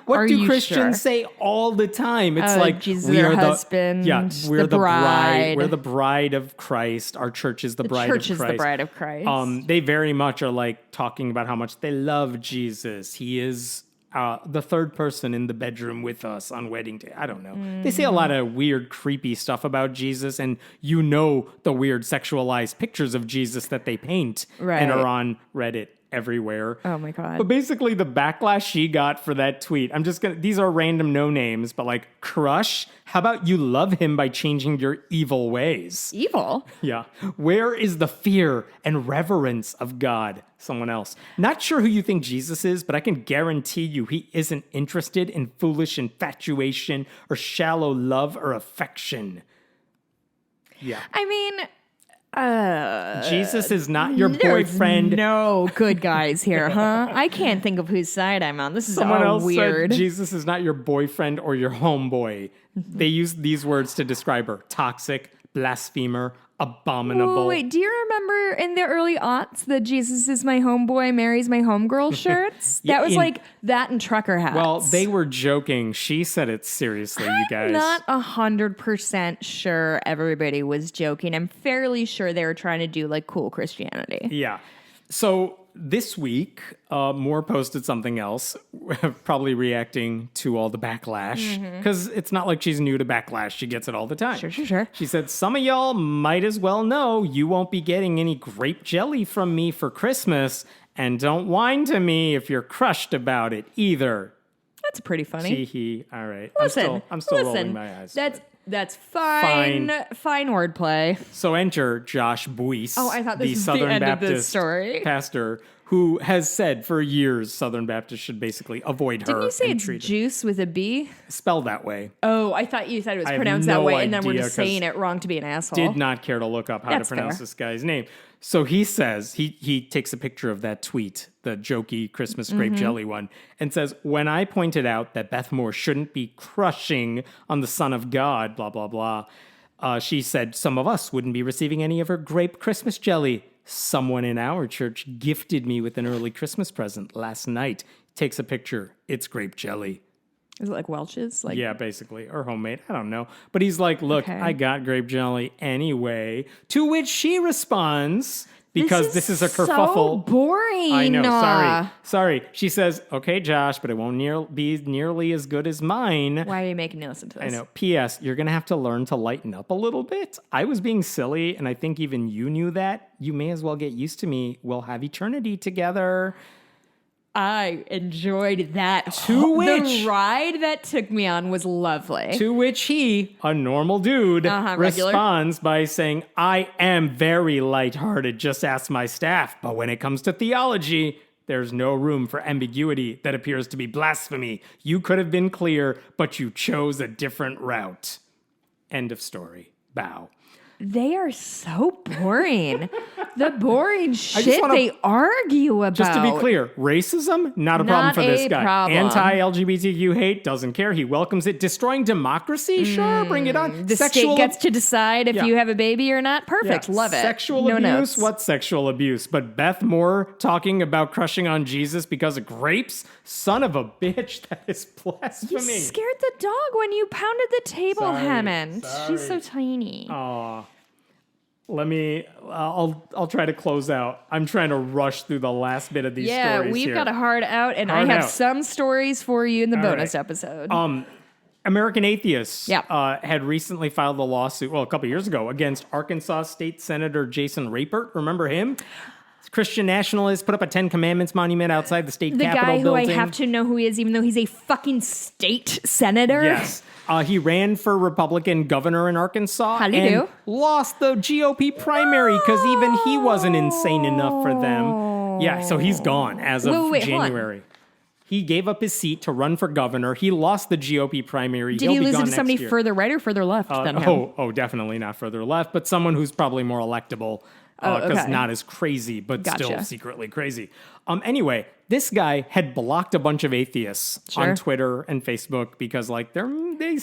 what do Christians say all the time? It's like,
Jesus,
we
our
are
husband,
we're the
bride.
We're the bride of Christ. Our church is the bride of Christ.
The church is the bride of Christ.
They very much are like talking about how much they love Jesus. He is the third person in the bedroom with us on wedding day. I don't know. They say a lot of weird, creepy stuff about Jesus, and the weird sexualized pictures of Jesus that they paint and are on Reddit everywhere.
Oh my God.
But basically the backlash she got for that tweet, these are random no names, but like, crush, how about you love him by changing your evil ways?
Evil?
Yeah. Where is the fear and reverence of God? Someone else. Not sure who you think Jesus is, but I can guarantee you he isn't interested in foolish infatuation or shallow love or affection. Yeah.
I mean,
Jesus is not your boyfriend.
No good guys here, huh? I can't think of whose side I'm on. This is
Someone
all
else
weird.
said Jesus is not your boyfriend or your homeboy. They use these words to describe her. Toxic, blasphemer, abominable.
Wait, do you remember in the early aughts the Jesus is my homeboy, Mary's my homegirl shirts? That was like that and trucker hats.
Well, they were joking. She said it seriously, you guys.
I'm not 100% sure everybody was joking. I'm fairly sure they were trying to do like cool Christianity.
Yeah. So this week, Moore posted something else, probably reacting to all the backlash, because it's not like she's new to backlash. She gets it all the time.
Sure.
She said, some of y'all might as well know you won't be getting any grape jelly from me for Christmas, and don't whine to me if you're crushed about it either.
That's pretty funny.
Tee-hee. All right.
Listen,
I'm still rolling my eyes.
That's fine wordplay.
So enter Josh Buice,
Oh, I thought this
the
was
Southern
the end
Baptist
of this story.
pastor, who has said for years Southern Baptists should basically avoid her.
Didn't you say
and
it's
treat her.
juice with a B?
Spelled that way.
Oh, I thought you said it was
I have
pronounced
no
that way, and then we're
idea,
just saying it wrong to be an asshole.
Did not care to look up how
That's
to pronounce
fair.
this guy's name. So he says, he takes a picture of that tweet, the jokey Christmas grape jelly one, and says, when I pointed out that Beth Moore shouldn't be crushing on the Son of God, blah, blah, blah, she said some of us wouldn't be receiving any of her grape Christmas jelly. Someone in our church gifted me with an early Christmas present last night. Takes a picture. It's grape jelly.
Is it like Welch's?
Yeah, basically. Or homemade. I don't know. But he's like, look,
Okay.
I got grape jelly anyway. To which she responds, because this is a kerfuffle.
So boring.
I know. Sorry. She says, okay, Josh, but it won't be nearly as good as mine.
Why are you making me listen to this?
I know. P.S. You're going to have to learn to lighten up a little bit. I was being silly, and I think even you knew that. You may as well get used to me. We'll have eternity together.
I enjoyed that.
which-
the ride that took me on was lovely.
To which he, a normal dude,
regular.
responds by saying, I am very lighthearted, just ask my staff. But when it comes to theology, there's no room for ambiguity that appears to be blasphemy. You could have been clear, but you chose a different route. End of story. Bow.
They are so boring. The boring
just
shit
wanna-
they argue about.
Just to be clear, racism, not a problem
Not
for this
a
guy.
problem.
Anti-LGBTQ hate, doesn't care. He welcomes it. Destroying democracy? Sure, bring it on.
The state gets to decide if
Yeah.
you have a baby or not. Perfect.
Yeah.
Love it.
Sexual
No
abuse?
notes.
What sexual abuse? But Beth Moore talking about crushing on Jesus because of grapes? Son of a bitch, that is blasphemy.
You scared the dog when you pounded the table,
Sorry,
Hammond. She's so
sorry.
tiny.
Aw. I'll try to close out. I'm trying to rush through the last bit of these stories
Yeah, we've
here.
got a hard out, and
Hard
I have
out.
some stories for you in the bonus
right.
episode.
American Atheists
Yeah.
had recently filed a lawsuit, a couple years ago, against Arkansas State Senator Jason Rapert. Remember him? Christian nationalist, put up a 10 Commandments monument outside the state
the
capitol
guy who
building.
I have to know who he is, even though he's a fucking state senator.
Yes. He ran for Republican governor in Arkansas
How'd he
and
do?
lost the GOP primary because even he wasn't insane enough for them. Yeah, so he's gone as of
Wait, hold on.
January. He gave up his seat to run for governor. He lost the GOP primary.
Did he lose it to somebody further right or further left than him?
Definitely not further left, but someone who's probably more electable because
okay.
not as crazy, but still
Gotcha.
secretly crazy. Anyway, this guy had blocked a bunch of atheists
Sure.
on Twitter and Facebook because they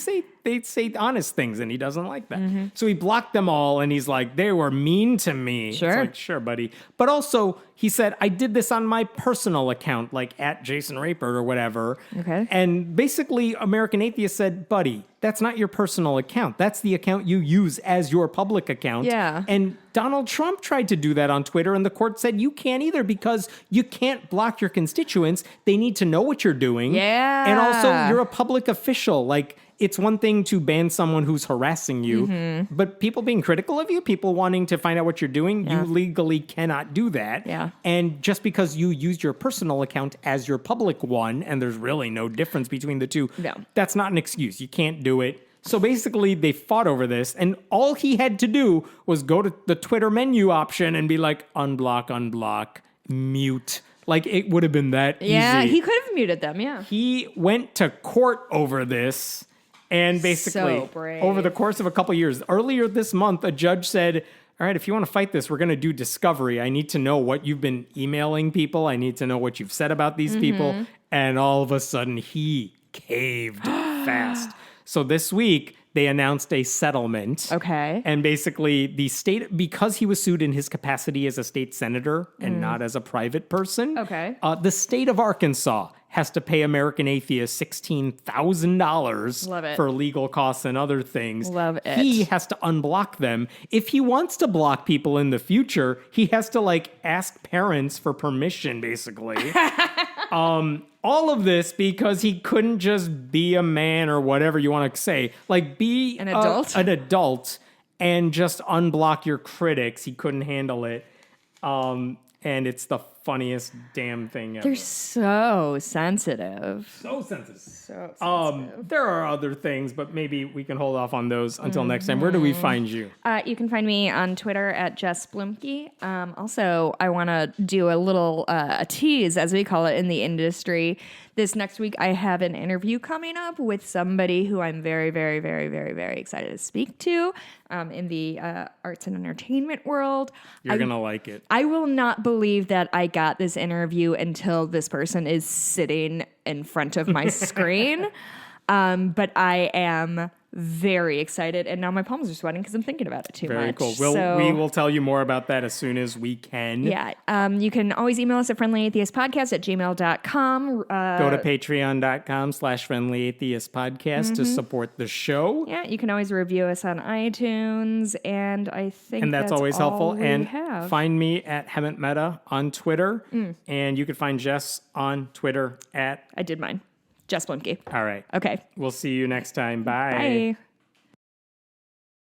say honest things and he doesn't like that. So he blocked them all and he's like, they were mean to me.
Sure.
It's like, sure, buddy. But also he said, I did this on my personal account, like at Jason Rapert or whatever.
Okay.
And basically American Atheist said, buddy, that's not your personal account. That's the account you use as your public account.
Yeah.
And Donald Trump tried to do that on Twitter and the court said you can't either because you can't block your constituents, they need to know what you're doing.
Yeah.
And also, you're a public official. Like, it's one thing to ban someone who's harassing you, but people being critical of you, people wanting to find out what you're doing, you legally cannot do that.
Yeah.
And just because you used your personal account as your public one, and there's really no difference between the two, that's not an excuse. You can't do it. So basically, they fought over this, and all he had to do was go to the Twitter menu option and be like, unblock, mute. Like, it would have been that easy.
Yeah, he could have muted them, yeah.
He went to court over this. And basically, over the course of a couple years, earlier this month, a judge said, all right, if you want to fight this, we're going to do discovery. I need to know what you've been emailing people. I need to know what you've said about these people. And all of a sudden, he caved fast. So this week, they announced a settlement.
Okay.
And basically, the state, because he was sued in his capacity as a state senator and not as a private person, the state of Arkansas has to pay American Atheists $16,000 for legal costs and other things.
Love it.
He has to unblock them. If he wants to block people in the future, he has to like ask parents for permission, basically. All of this because he couldn't just be a man or whatever you want to say. Like, be
an adult
and just unblock your critics. He couldn't handle it. And it's the funniest damn thing ever.
They're so sensitive.
So sensitive. There are other things, but maybe we can hold off on those until next time. Where do we find you?
You can find me on Twitter at Jess Blumke. Also, I want to do a little a tease, as we call it in the industry. This next week, I have an interview coming up with somebody who I'm very, very, very, very, very excited to speak to in the arts and entertainment world.
You're going to like it.
I will not believe that I got this interview until this person is sitting in front of my screen. But I am very excited, and now my palms are sweating because I'm thinking about it too much.
Very cool. We will tell you more about that as soon as we can.
Yeah. You can always email us at friendlyatheistpodcast@gmail.com.
Go to patreon.com/friendlyatheistpodcast to support the show.
Yeah, you can always review us on iTunes, and I think that's
always
all
helpful. And
have.
Find me at Hemant Mehta on Twitter, and you can find Jess on Twitter at...
I did mine. Jess Blumke.
All right.
Okay.
We'll see you next time. Bye.
Bye.